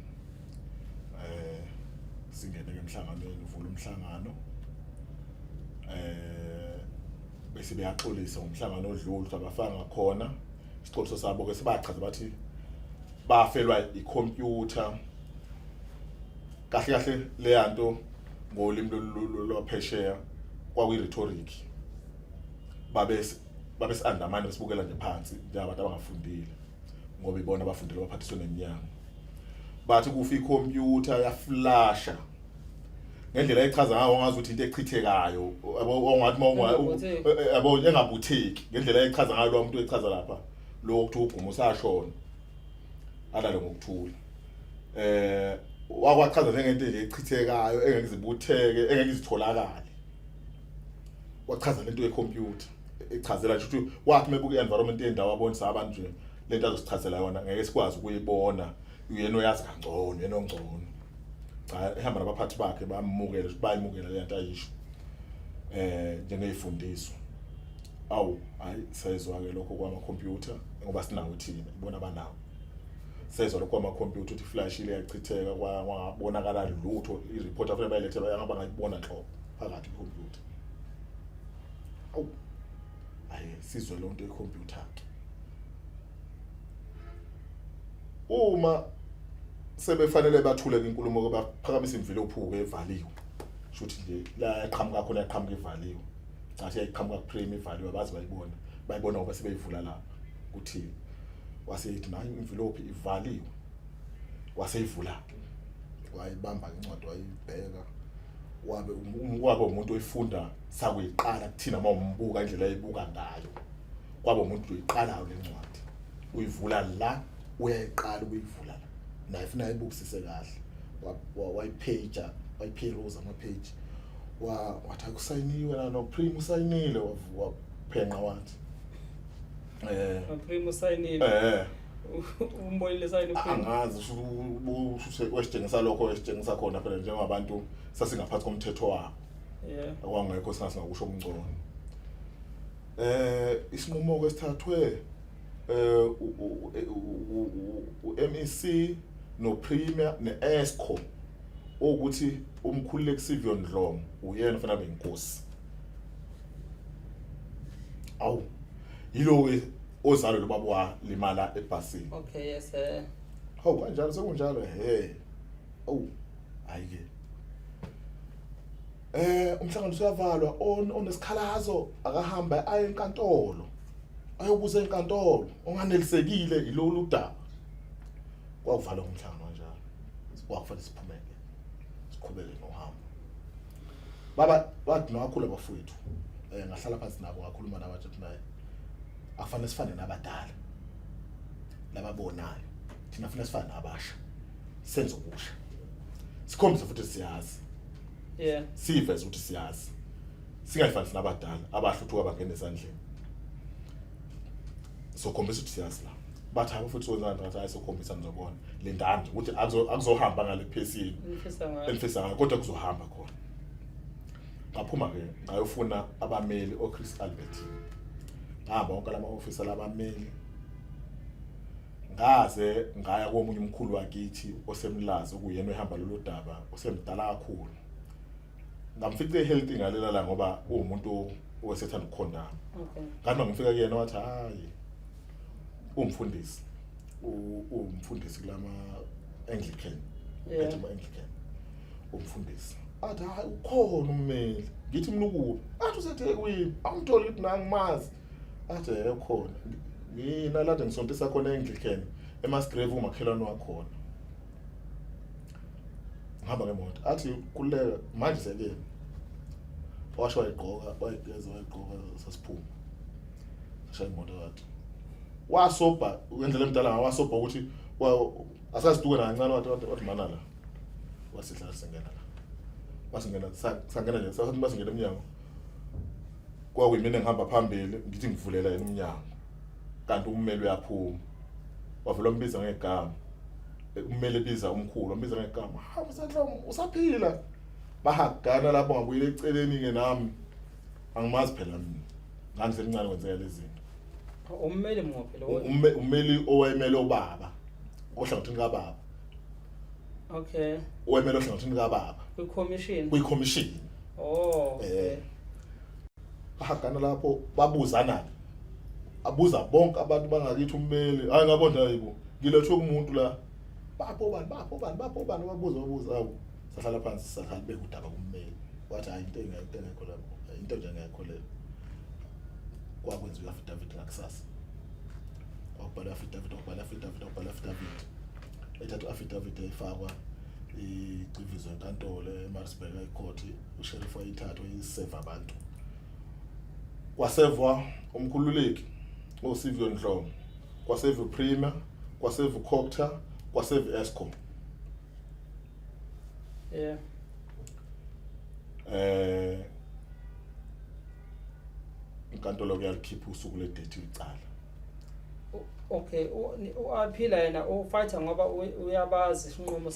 Singene ke emhlanganweni uvula umhlangano. Bese beyaxolisa umhlangano odlule ukuthi abafanga khona. Isixoliso sabo ke sibachaza bathi bafelwa ikhompyutha. Kahle le yanto ngolimi lwaphesheya kwakuyi rhetoric. Babes andamane besibukela nje phansi njengabantu abangafundile ngoba ibona abafundile abaphathiswe neminyango. Bathi kufa ikhompyutha yaflasha ngendlela echaza ngayo ngazi ukuthi into echithekayo ongathi yabo engabutheki ngendlela echaza ngayo lo muntu echaza lapha lo ukuthi ugquma usashona alale ngokuthula. Wakwachaza njengento nje echithekayo engeke zibutheke engeke izitholakale. Wachaza lento yekhompyutha echazela ukuthi wathi mebuka i-environment yendawo abonisa abantu nje lento azosichazela yona ngeke sikwazi ukuyibona uyena oyazi kangcono yena ongcono. Cha ehamba nabaphathi bakhe bamukela ukuthi bayimukela le nto ayisho njengeyifundiswa. Awu hayi sezwa ke lokho kwamakhompyutha ngoba sinawo thina ibona abanawo. Sezwa lokho kwamakhompyutha ukuthi flash ile yachitheka kwabonakala lutho ireport afanele bayilethe bayangaba ngayibona nhlobo phakathi kwekhompyutha. Awu hayi sizwe lonto ekhompyutha ke. Uma sebefanele bathule inkulumo ngoba phakamise imvelo ophuke evaliwe. Shuthi nje la eqhamuka khona eqhamuka evaliwe. Cha siyayiqhamuka kuprime evaliwe bazi bayibona ngoba sebeyivula lapha kuthini. Waseyithi nayi envelope ivaliwe. Waseyivula. Wayibamba incwadi wayibheka. Wabe umuntu oyifunda sakuyiqala kuthina mawumbuka indlela ayibuka ngayo. Kwabe umuntu uyiqalayo lencwadi. Uyivula la uyayiqala ukuyivula la. Naye ufuna ayibukisise kahle. Wayiperuza ama-page. Wathi akusayiniwe na no prime usayinile waphenqa wathi. Prime usayinile. Umbonile sayini uPrime? Angazi wesitshengisa lokho wesitshengisa khona phela njengabantu sasingaphansi komthetho wabo. Akwangekho singakusho umngcono. Isinqumo ke sithathwe uMEC no Premier neESCO ukuthi umkhululeki Sivyo Dlomo uyena ufana beNkosi. Awu yilo ozalo lo baba limala ebhasini. Okay yes Hawu kanjalo sekunjalo awu ayike. Umhlangano uyavalwa onesikhalazo akahamba aye enkantolo. Ayobuza enkantolo onganelisekile ilolu daba. Kwakuvalwa umhlangano kanjalo. Kwakufanele siphumele. Siqhubeke nohambo. Baba wathi nowakhula abafowethu. Ngahlala phansi nabo ngakhuluma nabathi naye. Akufanele sifane nabadala. Lababonayo. Thina kufanele sifane nabasha. Senze ubusha. Sikhombise futhi siyazi. Siveze ukuthi siyazi. Singayifani nabadala abahluthuka bangena esandleni. Sokhombisa ukuthi siyazi la. Bathi abo futhi wenzana ngathi ayisokhombisa nizobona. Lendandi ukuthi akuzohamba ngale phesini. Emfisa ngayo kodwa kuzohamba khona. ngaphuma ke ngayofuna abameli oChris Albertine ngahamba wonke lama office labameli ngaze ngaya komunye umkhulu wakithi osemlazi okuyena ehamba lolu daba osemdala kakhulu ngamfice healthy ngalela la ngoba umuntu owesethanda ukukhondama kanti ngifika kuyena wathi hayi umfundisi kulama Anglican Anglican umfundisi athi hayi ukhona ummeli ngithi mina ukuba athi useThekwini angitholi ukuthi nangimazi athi ekhona mina lade ngisontisa khona Anglican eMasgrave umakhelwane wakhona ngihamba ngemoto athi kuleka manje seke washo wayigeza sasiphuma shaya imoto wathi wasobha ngendlela emdala wasobha ukuthi asaziduke kancane wathi mana la wasihlala singena la wasingena sangena nje sathi basingena eminyango kwakuyimina ngihamba phambili ngithi ngivulela yena umnyango kanti ummeli uyaphuma wavela umbiza ngegama ummeli ebiza umkhulu umbiza ngegama hawu Dlomo usaphila bahagana lapho ngabuyela eceleni ke nami angimazi phela mina ngangisemncane kwenzeka lezi zinto ummeli muphi lo ummeli owayemele ubaba ohlangothini kababa okay owayemele ohlangothini kababa kwi-commission bahagana lapho babuzana abuza bonke abantu bangakithi ummeli hayi ngabona yibo ngilethwe kumuntu la bapho bani babuza awu sahlala phansi sahlala bekudaba kummeli wathi hayi into engekho lapho into nje engekho le kwakwenziwa affidavit ngakusasa okubhala affidavit ethatha affidavit efakwa iqivizo enkantolo eMaritzburg ecourt usheriff wayithatha uyiseva abantu kwasevwa umkhululeki oSiviwe Dlomo kwaseva uPrima kwaseva uCocta kwaseva Eskom inkantolo kuyalikhipha usuku ledate icala okay uaphila yena ufighter ngoba uyabazi isinqumo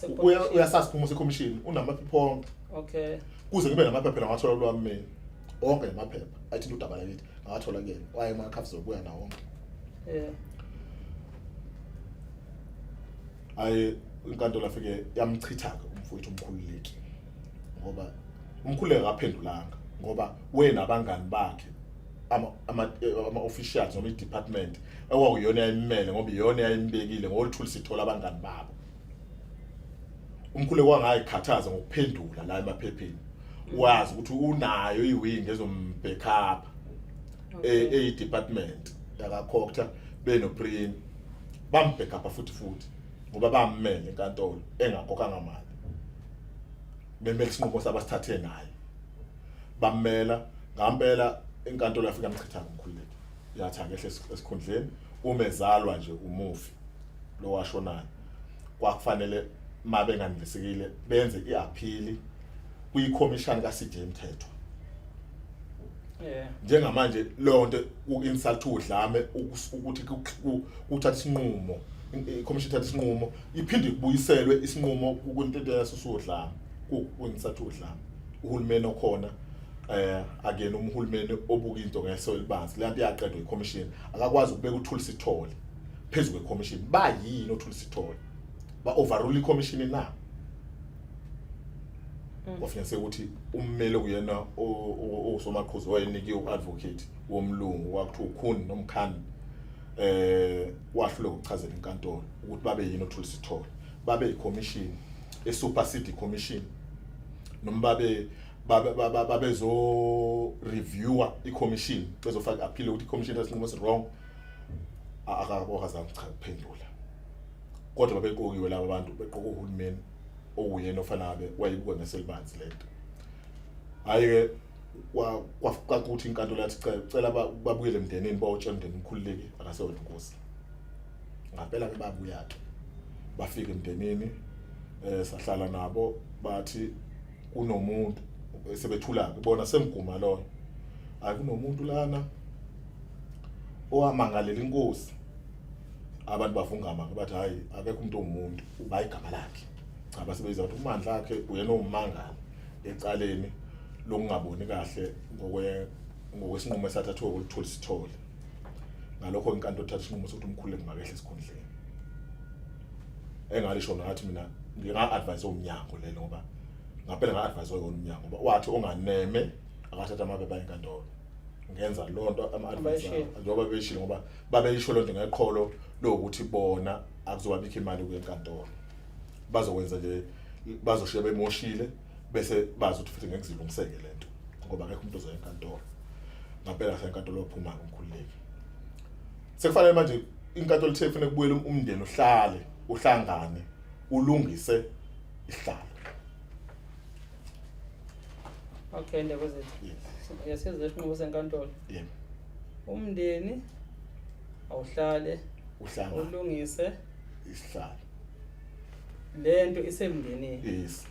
uyasasiphuma seCommission unamaphepha onke okay kuze kube namaphepha ngathola lwami onke namaphepha athi udaba lakithi ngathola kuyena waye emakhafu zobuya na wonke ayi inkantolo afike yamchitha umfowethu umkhululeki ngoba umkhululeki akaphendulanga ngoba wena abangani bakhe ama officials noma i-department ekwakuyona yayimele ngoba iyona yayimbekile ngolithuli sithola abangani babo umkhululeki wangayikhathaza ngokuphendula la emaphepheni wazi ukuthi unayo iwing ezombackup e-department yakaCocta benoPrima bambackup futhi ngoba bammele enkantolo engakhokhanga imali bemele isinqumo sabasithathe naye bammela ngampela inkantolo yafika amchitha umkhululeki yathi akehle esikhundleni umezalwa nje umufi lo washonayo kwakufanele mabe nganisekile benze iappeal kwi-commission kaCJ Mthethwa njengamanje lonto u-insult uDlame ukuthi uthatha isinqumo i-commission thatha isinqumo iphinde kubuyiselwe isinqumo kuntento yasudlame ku-insult uDlame uhulumeni okhona again umhulumeni obuka into ngeso elibanzi lento yaqedwa i-commission akakwazi ukubeka uthuli sithole phezulu kwe-commission bayini uthuli sithole ba overrule i-commission na wafika sekuthi ummeli kuyena osomaqhuzu wayenike u-advocate womlungu wakuthiwa ukhuni nomkhani wahlule ukuchazela inkantolo ukuthi babe yini uthuli sithole babe i-commission e-supersede commission noma babezo reviewer i-commission bezofaka appeal ukuthi i-commission yasinqumo wrong akabokazanga ukuphendula kodwa babeqokiwe laba bantu beqoka uhulumeni okuyena ofanabe wayibuka ngeselibanzi lento hayi ke kwakuthi inkantolo yathi cela babuyele emndenini bawutshela umndeni umkhululeki akasewona Inkosi ngaphela ke babuya ke bafika emndenini sahlala nabo bathi kunomuntu sebethula bona semguma lo akunomuntu lana owamangalela Inkosi abantu bavungama bathi hayi akekho umuntu omuntu uba igama lakhe cha basebenza ukuthi umandla wakhe uyena omangala ecaleni lokungaboni kahle ngokwesinqumo esathathwe ukuthola isithole ngalokho inkantolo thatha isinqumo sokuthi umkhuleko ngakehle esikhundleni engalisho ngathi mina nginga-advise umnyango lelo ngoba ngaphela nga-advise wona umnyango ngoba wathi onganeme akathatha amaphepha enkantolo ngenza lonto ama-advise njengoba beshilo ngoba babeyisho lonto ngeqholo lokuthi bona akuzobabikho imali kwenkantolo bazokwenza nje bazoshiya bemoshile bese bazi ukuthi futhi ngeke zilungiseke lento ngoba akekho umuntu ozoya enkantolo ngaphela senkantolo ophuma ngomkhuleki sekufanele manje inkantolo ithe kufanele kubuyele umndeni uhlangane ulungise isihlalo. Okay, ndakuzitha. Yasizwe isinqumo senkantolo. Yebo. Umndeni awuhlale uhlangane ulungise isihlalo. Lento isemndenini. Yes.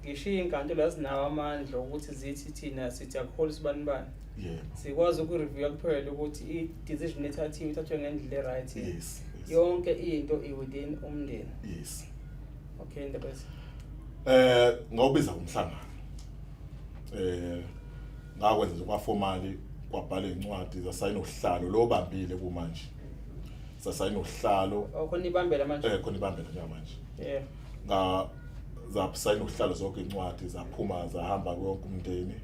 Ngishiya inkantolo yazinawo amandla ukuthi zithi thina sithi akuholisa bani. Yebo. Sikwazi ukureview kuphela ukuthi i-decision ethathiwe ithathwe ngendlela right. Yes. Yonke into within umndeni. Yes. Okay, ndabese. Ngawubiza umhlangano. Ngakwenza nje kwafomali kwabhala incwadi zasayina uhlalo lo bambile kumanje. Sasayina uhlalo. Khona ibambela manje. Khona ibambela njengamanje. Yeah. Zasayina uhlalo zonke incwadi zaphuma zahamba konke umndeni.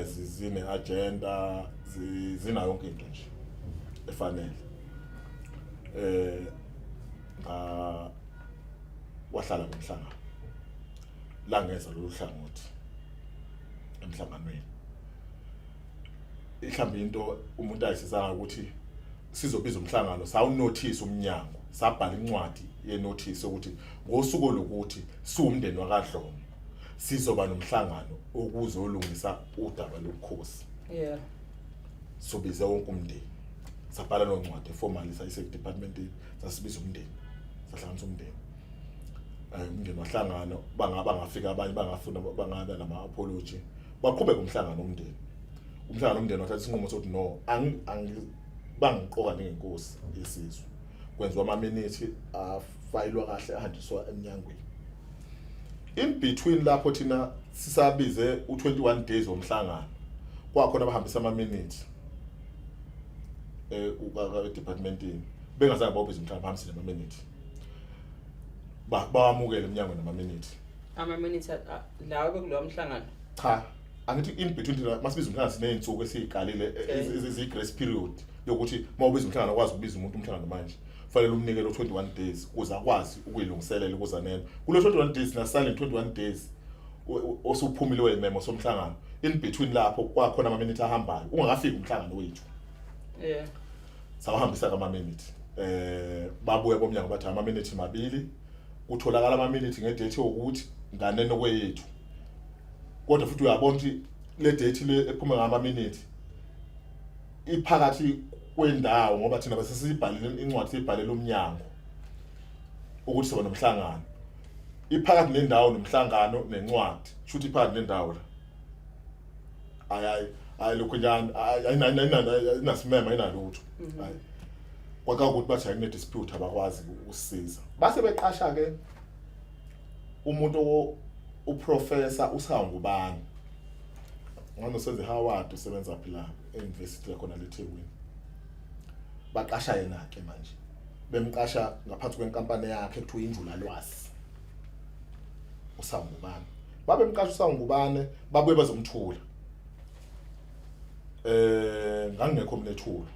Zine agenda zina yonke into nje efanele. Wahlala kumhlangano la ngeza lo hlangothi emhlanganweni ihlambe into umuntu ayisizanga ukuthi sizobiza umhlangano sawunotice umnyango sabhala incwadi yenotice ukuthi ngosuku lokuthi siwumndeni wakaDlomo sizoba nomhlangano ukuzolungisa udaba lokukhosi. Yeah. Sobize wonke umndeni sabhala lo ncwadi formally sayise department sasibiza umndeni sahlanganisa umndeni umndeni wahlangana bangafika abanye bangafuna bangaba nama apology baqhubeka umhlangano umndeni wathatha isinqumo sokuthi no bangiqoka njengenkosi yesizwe kwenziwa ama-minute afayilwa kahle ahanjiswa emnyangweni in between lapho thina sisabize u21 days womhlangano kwakhona abahambisa ama-minute departmentini bengazange bawubiza umhlangano bahambise nama-minute bawamukele emnyango nama-minute ama-minute lawo bekulowa mhlangano cha angithi in between thina masibiza umhlangano siney'nsuku esiyiqalile eziyi-grace period yokuthi mawubiza umhlangano akwazi ukubiza umuntu umhlangano manje fanele umnikele 21 days ukuze akwazi ukuyilungiselela ukuza nena kulo 21 days nasilent 21 days osuphumile wememo somhlangano in between lapho kwakhona ama-minute ahambayo ungakafiki umhlangano wethu. Yeah. Sawahambisa ama-minute babuye bomnyango bathi ama-minute mabili kutholakala ama-minute ngedate ukuthi nganeno kwethu kodwa futhi uyabona ukuthi le date le ephuma ngama-minute iphakathi kwendawo ngoba thina bese sibhalile incwadi sibhalele umnyango ukuthi soba nomhlangano iphakathi nendawo nomhlangano nencwadi shuthi iphakathi nendawo la ayilokho njani ayinasimema ayinalutho kwaka ukuthi bathi ayine dispute abakwazi ukusisiza base beqasha ke umuntu uprofessor uSangubani nganosenze Howard usebenza phela e-university yakhona leThekwini baqasha yena ke manje bemqasha ngaphansi kwenkampani yakhe ekuthiwa Injula Lwazi uSangubani babemqasha uSangubani babuye bazomthula ngangekho mlethulo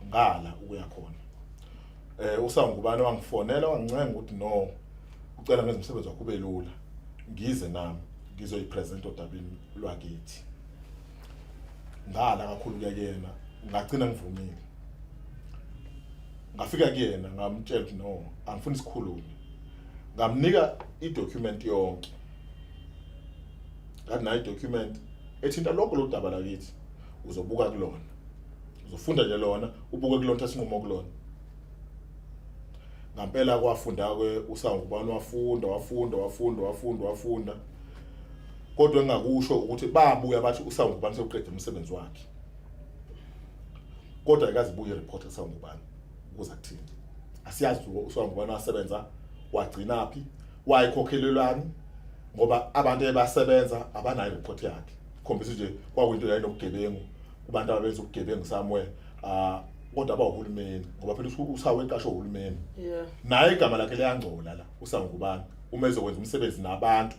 ngala ukuya khona uSangubani wangifonela wangincenga ukuthi no ucela ngenza umsebenzi wakho ube lula ngize nami ngizoyipresent odabeni lwakithi ngala kakhulu kuyena ngagcina ngivumile ngafika kuyena ngamtshela ukuthi no angifuni isikhulumi ngamnika idocument yonke ngathi nayo idocument ethinta lonke lo daba lakithi uzobuka kulona uzofunda nje lona ubuke kulona tasinqumo kulona ngampela kwafunda uSangubani wafunda kodwa engakusho ukuthi babuya bathi uSangubani seqedwe umsebenzi wakhe kodwa akazibuye report uSangubani ukuze kuthini asiyazi uSangubani wasebenza wagcina phi wayikhokhelelwani ngoba abantu ebasebenza abanayo report yakhe ukukhombisa nje kwakuyinto yayinobugebengu kubantu abenza ubugebengu somewhere kodwa abahulumeni ngoba phela usawe eqashwe uhulumeni naye igama lakhe liyangcola la usangubani uma ezokwenza umsebenzi nabantu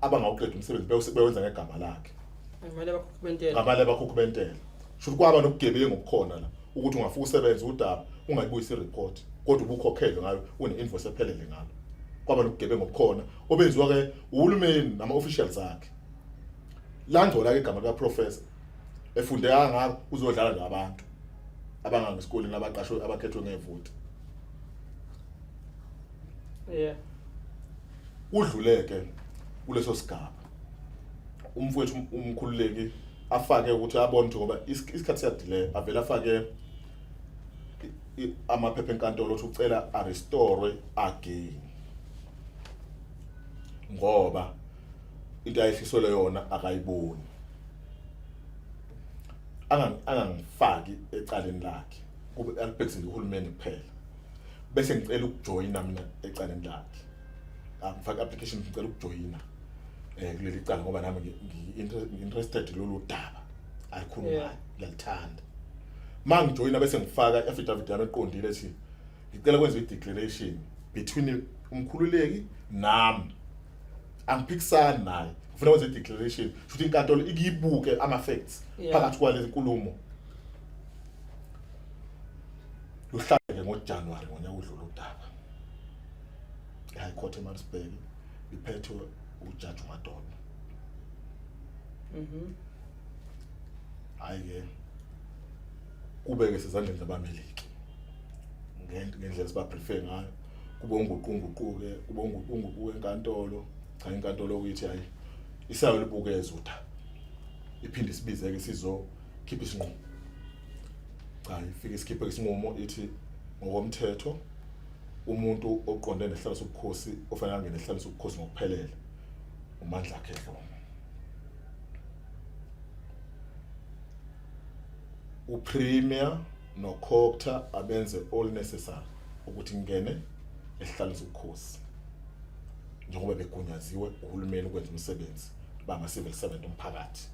abangawuqeda umsebenzi bewenza ngegama lakhe ngamale abakhokhi bentela shuthi kwaba nobugebengu obukhona la ukuthi ungafuna usebenza udaba ungayibuyisa ireport kodwa ubukhokhele ngayo une-invoice ephelele ngalo kwaba nobugebengu obukhona obenziwa ke uhulumeni nama-officials akhe landzola ke igama likaprofessor efundeka ngako uzodlala nabantu abangangesikoleni abaqashwe abakhethwe ngevoti udluleke kuleso sigaba umfowethu umkhululeki afake ukuthi abone ukuthi ngoba isikhathi siyadile avela afake amaphepha enkantolo ukuthi ucela arestore again ngoba into ayifisole yona akayiboni angangifaki ecaleni lakhe kube alibhekise uhulumeni kuphela bese ngicela ukujoyina mina ecaleni lakhe angifaka application ngicela ukujoyina kuleli cala ngoba nami ngi-interested lolu daba alikhuluma ngiyalithanda mangijoyina bese ngifaka affidavit yami eqondile ethi ngicela kwenziwe i-declaration between umkhululeki nami angiphikisani naye ufuna kwenza i-declaration futhi inkantolo ikiyibuke ama-facts phakathi kwalezi nkulumo luhlangene ngoJanuwari ngonyaka odlula udaba eHigh Court eMaritzburg iphethwe uJudge Madonna hayi-ke kube-ke sezandleni zabameleki ngendlela sibaprefer ngayo kube unguqunguquke kube unguquke enkantolo cha inkantolo ukuthi hayi isayo libukeza udaba iphinde sibizeke sizokhipha isinqumo cha ifike isikhiphe isinqumo ithi ngokomthetho umuntu oqonde nehlalo sobukhosi ofanele angene nehlalo sobukhosi ngokuphelele uMandla akhe Dlomo uPremier noCocta abenze all necessary ukuthi ngene esihlalo sobukhosi njengoba begunyaziwe uhulumeni ukwenza umsebenzi bama-civil servant umphakathi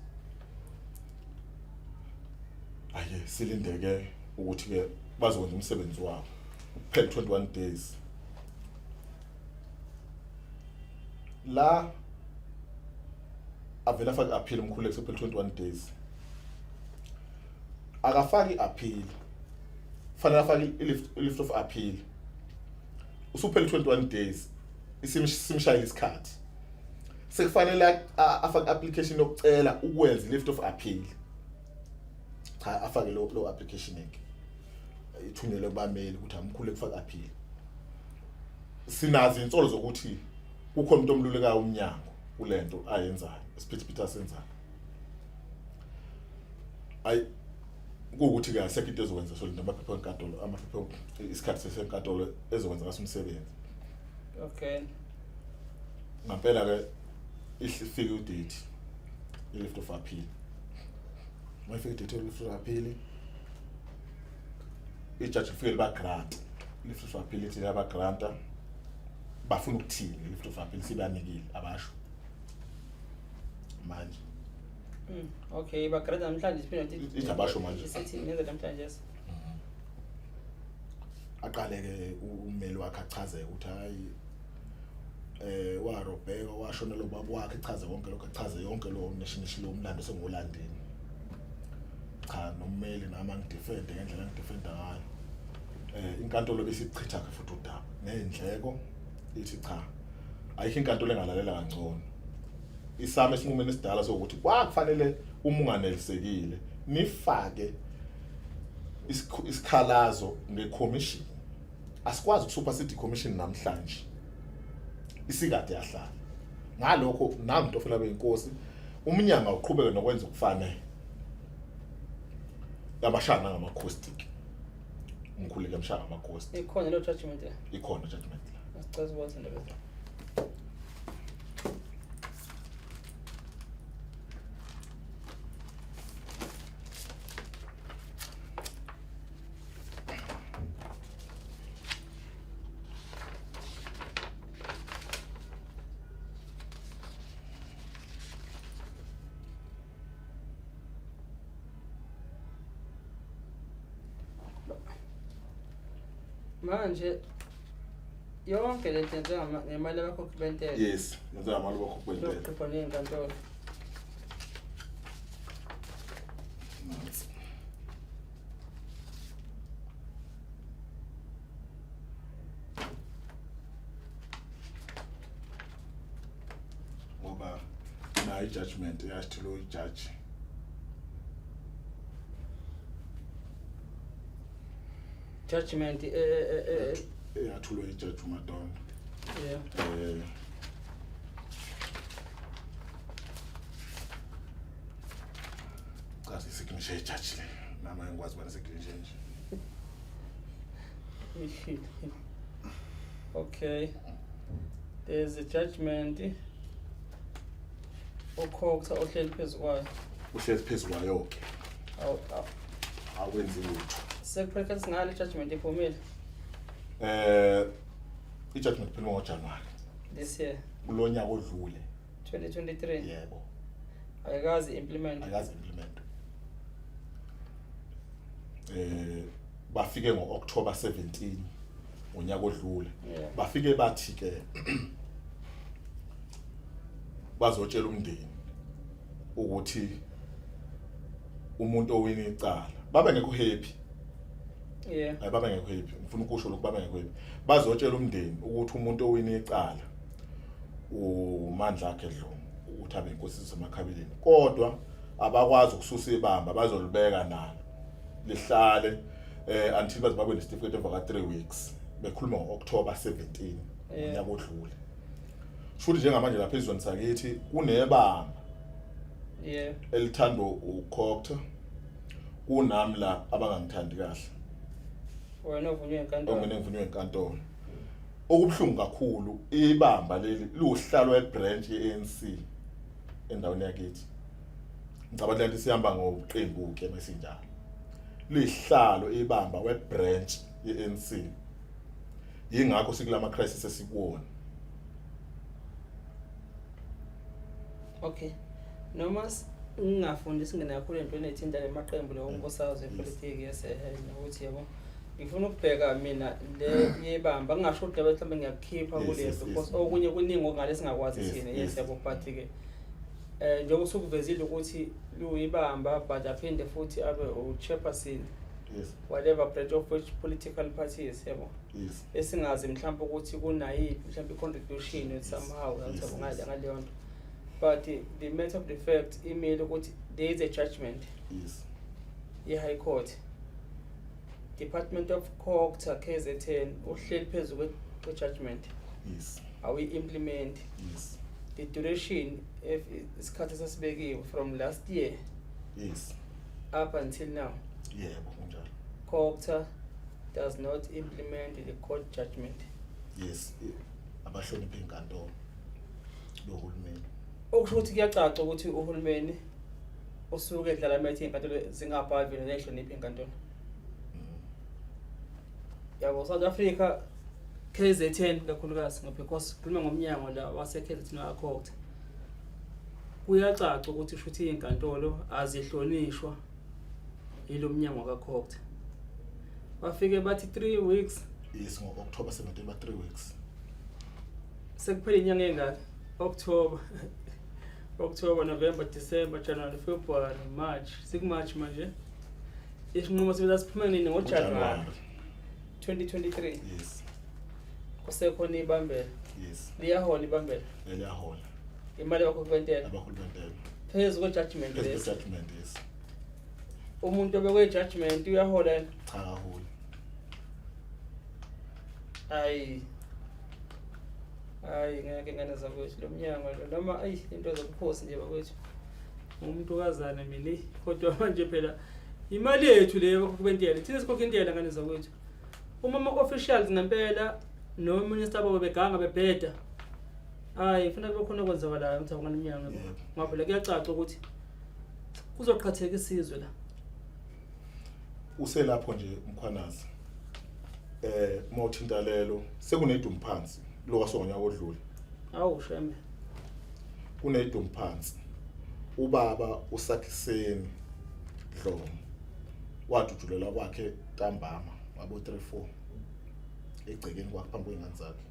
aye silindeke ukuthi-ke bazokwenza umsebenzi wabo kuphela 21 days la avela afake appeal umkhululeki kuphela 21 days akafaki appeal fanele afake i-lift of appeal usuphela 21 days isimshayela isikhathi sekufanele afake application yokucela ukwenza lift of appeal cha afake lo application yake ithunyelwe kubameli ukuthi amkhululeki kufaka appeal sinazi insolo zokuthi kukhona umuntu omlulekayo umnyango kulento ayenzayo isiphithiphithi asenzayo ayi ukuthi ke asekho into ezokwenza so amaphepha enkantolo amaphepha isikhathi sesenkantolo ezokwenza ngaso umsebenzi ngampela ke ifike udate i-lift of appeal mayifike idate i-lift of appeal i-judge ufike ba-grant i-lift of appeal ithi yaba-granta bafuna ukuthini i-lift of appeal sibanikile abasho manje bagrada namhlanje siphinde ithi abasho manje nenze namhlanje aqale-ke ummeli wakhe achazeke ukuthi hayi warobheka washonela ubaba wakhe echaze konke lokho echaze yonke lo national umlando sengolandini cha nommeli nami ngidefende ngendlela ngidefenda ngayo inkantolo besichitha ke futhi udaba nezindleko ithi cha ayikho inkantolo engalalela kangcono isame esinqumeni esidala sokuthi kwakufanele uma unganelisekile nifake isikhalazo ngecommission asikwazi ukusupha city commission namhlanje isikade yahlala ngalokho nami into ofuna beInkosi umnyango uqhubeke nokwenza ukufanele yabashana ngama-caustic umkhululeki amshaya ngama-caustic ikhona lo judgment ikhona judgment la asicela ukwazi indaba manje yonke lento yenziwa ngemali abakhokhi bentela. Yes, yenziwa ngemali abakhokhi bentela. Lokho nezinkantolo. Ngoba na i-judgment eyasithilo i-judge. Judgment Eyathulo i-judge uMadonna. Yeah. Kasi signature i-judge le. Nama ngikwazi bani signature nje. Okay. There's a judgment. Ukhokha ohleli phezu kwayo. Uhlezi phezu kwayo ke. Awenzi lutho. Sekuphela singale judgment iphumile. I-judgment iphuma ngoJanuary. This year. Kulonyaka odlule. 2023. Yebo. Ayikazi implement. Bafike ngo-October 17 ngonyaka odlule. Bafike bathi ke bazotshela umndeni ukuthi umuntu owini icala babe ngekho happy. Yeah. Baba ngekho happy. Ngifuna ukusho lokho baba ngekho happy. Bazotshela umndeni ukuthi umuntu owini icala uMandla akhe Dlomo ukuthi abe inkosi zamakhabeleni. Kodwa abakwazi ukususa ibamba bazolibeka nalo. Lihlale until baze babe nesitifiketi emva ka 3 weeks. Bekhuluma ngo-October 17 ngonyaka odlule. Futhi njengamanje lapha ezweni sakithi kunebanga elithando ukhokha kunami la abangangithandi kahle. Wena uvunywe enkantolo. Ongene ngivunywe enkantolo. Okubhlungu kakhulu ibamba leli luhlalo webranch ye-ANC endaweni yakithi. Ngicabanga ukuthi sihamba ngoqembu ke mesinjalo. Lihlalo ibamba webranch ye-ANC. Yingakho sikulama crisis esikuwona. Okay. Noma ungafundi singena kakhulu entweni ethinta lemaqembu leyo nkosazwe epolitiki ukuthi yabo ngifuna ukubheka mina le yebamba ngingasho ukuthi mhlawumbe ngiyakhipha kuleso because okunye kuningi okungale singakwazi sina yesebo but ke njengoba usukuvezile ukuthi luyibamba but aphinde futhi abe uchairperson whatever branch of which political parties yabo esingazi mhlawumbe ukuthi kunayiphi mhlawumbe contribution somehow ngaleyo nto. But the matter of the fact, email there is a judgment. Yes. The High Court. Department of Court KZN uhleli phezulu kwe judgment. Yes. Are we implement? Yes. The duration if isikhathi sesibekiwe from last year. Yes. Up until now. Yeah, kunjalo. Court does not implement the court judgment. Yes. Abahlonipha inkantolo lohulumeni. Okusho ukuthi kuyacaca ukuthi uhulumeni usuke edlala amathi inkantolo zingapha violation iphi inkantolo. Yabo South Africa KZN kakhulukazi because khuluma ngomnyango la wase KZN wakhokha. Kuyacaca ukuthi shuthi inkantolo azihlonishwa yilo mnyango kakhokha. Bafike bathi 3 weeks. Yes, ngo-October 17 ba 3 weeks. Sekuphela inyanga engaka? October, November, December, January, February, March. March manje. Isinqumo siphuma nini ngoJanuary 2023. Yes. Kusekhona ibambela. Yes. Liyahola ibambela. Liyahola. Imali yakho kwentela. Abakhulu bentela. Phezulu kwe judgment lesi. Phezulu judgment yes. Umuntu obekwe judgment uyahola. Cha kahola. Ngeke ngane zakwethu lo mnyango lo noma into zobukhosi nje bakwethu. Umuntu kazana mina kodwa manje phela imali yethu leyo kubentela thina sikhokha intela ngane zakwethu. Uma ama officials ngempela no minister babo beganga bebheda. Ufuna kube khona okwenzakalayo ukuthi ngane umnyango ngoba phela kuyacaca ukuthi kuzoqhatheka isizwe la. Uselapho nje umkhwanazi. Mawuthinta lelo sekuneduma phansi. Lo wasongonyaka odlule. Sheme. Kuneduma phansi. Ubaba uSakhiseni Dlomo wadudulela kwakhe ntambama wabo 3-4. egcekeni kwakhe phambi kwengane zakhe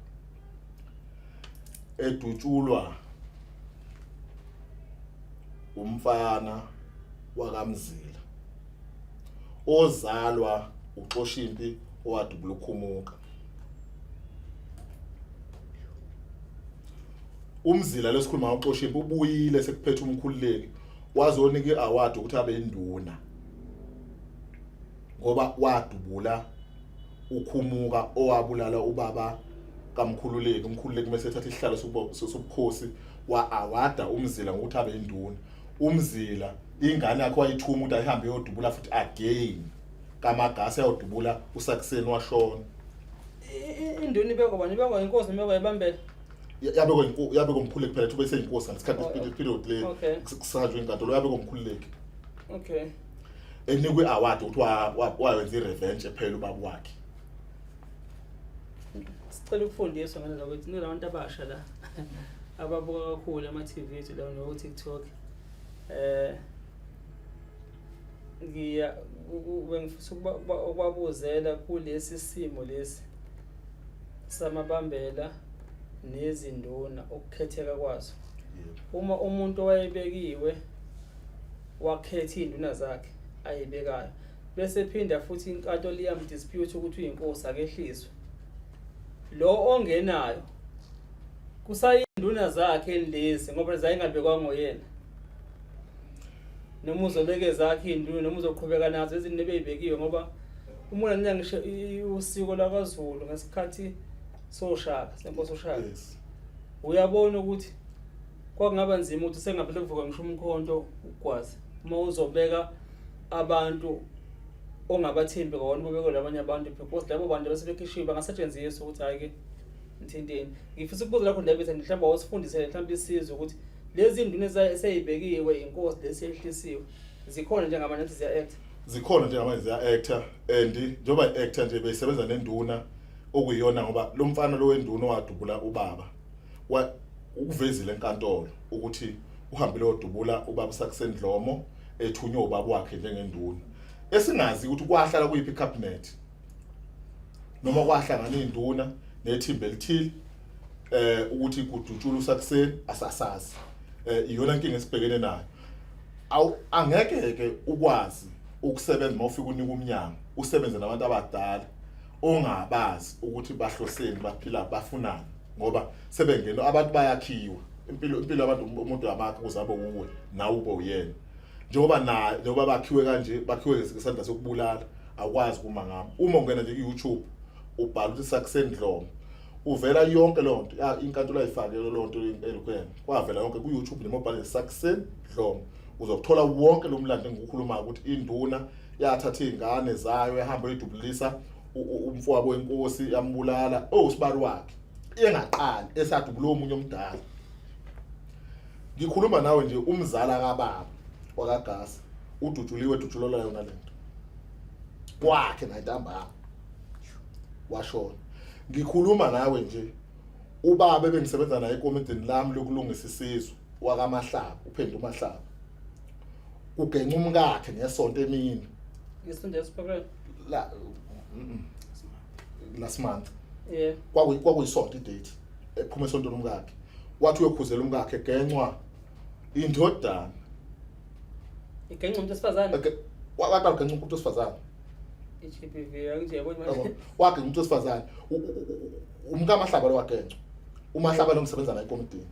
edutshulwa umfana wakaMzila ozalwa uXoshimpi owadubula ukhumuka. UMzila lesikhuluma uXoshimpi ubuyile sekuphethe umkhululeki wazonika iaward ukuthi abe induna ngoba wadubula ukhumuka owabulala ubaba kamkhululeki. Umkhululeki mase ethatha isihlalo sobukhosi wa-awada uMzila ngokuthi abe induna. UMzila ingane yakhe wayithuma ukuthi ayihambe yodubula futhi again kaMagasi ayodubula uSakseni washona. Induna ibekwa bani? Ibekwa inkosi noma ibekwa ibambela? Yabekwa umkhululeki phela kube seyinkosi ngesikhathi period le kusajwe inkantolo yabekwa umkhululeki. Okay. Enikwe award ukuthi wayenza irevenge phela ubaba wakhe. Sicela ukufundiswa ngalo ukuthi nilabantu abasha la ababuka kakhulu ama-TV ethu la no TikTok. Ngifisa ukubabuzela kulesi simo lesi samabambela nezinduna ukukhetheka kwazo. Uma umuntu owayebekiwe wakhetha induna zakhe ayibekayo bese phinda futhi inkantolo iyamdispute ukuthi uyinkosi akehliswe, lo ongenayo kusayinduna zakhe lezi ngoba zayingabekwa ngoyena, noma uzobeke zakhe induna noma uzoqhubeka nazo ezinto ebeyibekiwe ngoba umona nyangisho usiko lakwaZulu ngesikhathi soshaka senkosi ushaka. Uyabona ukuthi kwakungaba nzima ukuthi sengaphela kuvuka ngisho umkhonto ukwazi uma uzobeka abantu ongabathembi kawona ubeke labanye abantu because labo bantu basebekhishiwe bangasetshenziswa ukuthi hayi ke nthinteni. Ngifisa ukubuza lakho ndaba ethi mhlawumbe wasifundisele mhlawumbe isizwe ukuthi lezi nduna eseyibekiwe inkosi lesehlisiwe zikhona njengamanje ziya act. Zikhona njengamanje ziya actor and njoba actor nje beyisebenza nenduna okuyiyona ngoba lo mfana lo wenduna owadubula ubaba ukuvezile enkantolo ukuthi uhambile odubula ubaba uSakseni Dlomo ethunywe ubaba wakhe njengenduna. Esingazi ukuthi kwahlala kuyiphi cabinet noma kwahlangana induna nethimba elithile ukuthi kudutshula uSakseni asasazi. Iyona inkinga esibhekene nayo. Angeke ukwazi ukusebenza mawufika unika umnyango usebenze nabantu abadala ongabazi ukuthi bahloseni baphila bafunani ngoba sebengena abantu bayakhiwa impilo abantu umuntu amakho kuzabe uwe nawe ube uyena njengoba bakhiwe kanje bakhiwe ngesandla sokubulala akwazi kuma ngami. Uma ungena nje ku-YouTube ubhala ukuthi Sakseni Dlomo uvela yonke lonto inkantolo ayifake lonto elikwena kwavela yonke ku-YouTube noma ubhale Sakseni Dlomo uzothola wonke lo mlando engikhuluma ukuthi induna yathatha izingane zayo ehamba edubulisa umfowabo wenkosi yambulala osibali wakhe engaqali esadubula omunye omdala. Ngikhuluma nawe nje umzala kaBaba wakagasi udutshuliwe dutshulola yona lento kwakhe nayintambama washona. Ngikhuluma nawe nje ubaba ebengisebenza naye ekomidini lami lokulungisa isizwe wakamahlaba uPhenda uMahlaba kugenca umkakhe ngesonto emini ngesonto esiphakade last month. Yeah. Kwakuyisonto idate ephuma esonto lomkakhe wathi uyokhuzela umkakhe gencwa indodana igenca umuntu esifazane wathi ugenca umuntu esifazane iGBV angije yabona manje wakhe umuntu esifazane umkamahlaba lo wagenca uMahlaba lo msebenza naye ekomidini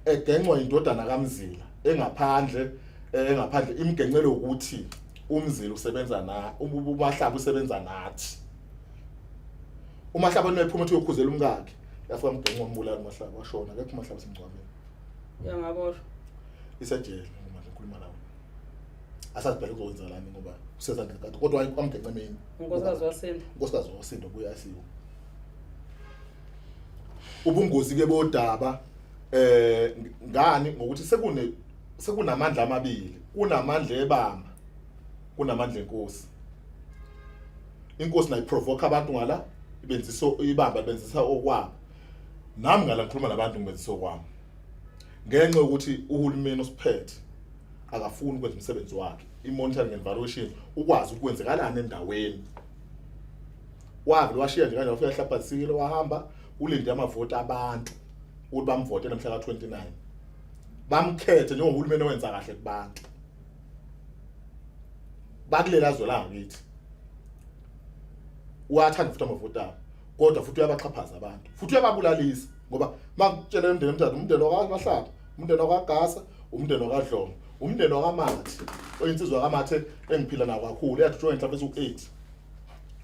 egencwa indodana kaMzila engaphandle imgencelo ukuthi uMzila usebenza na uMahlaba usebenza nathi. uMahlaba nephuma ethi uyokhuzela umkakhe yafika umgenco wombulala uMahlaba washona akekho uMahlaba semgcwabeni yangaboshwa isejele manje ngikhuluma nawe asazi phela uzowenzelani ngoba usezandla kanti kodwa wayamgenca emini unkosikazi wasinda buya asiwe. Ubungozi ke bodaba ngani ngokuthi sekunamandla amabili kunamandla ebamba kunamandla enkosi. Inkosi nayi provoke abantu ngala ibenzisa ibamba benzisa okwabo nami ngala ngikhuluma nabantu ngibenzisa okwami ngenxa ukuthi uhulumeni osiphethe akafuni ukwenza umsebenzi wakhe i-monitoring and evaluation ukwazi ukwenzekalana endaweni wavele washiya nje kanje wafika ehlaphathile wahamba ulinde amavoti abantu ukuthi bamvote namhla ka29 bamkhethe njengohulumeni owenza kahle kubantu bakulela zwe la ngithi uyathanda futhi amavoti abo kodwa futhi uyabaxhaphaza abantu futhi uyababulalisa ngoba makutshela umndeni emthathu umndeni wakaMahlaba umndeni wakagasa umndeni wakadlomo umndeni wakamathi oyinsizwa kamathe engiphila nawo kakhulu yathi mhlawumbe esu8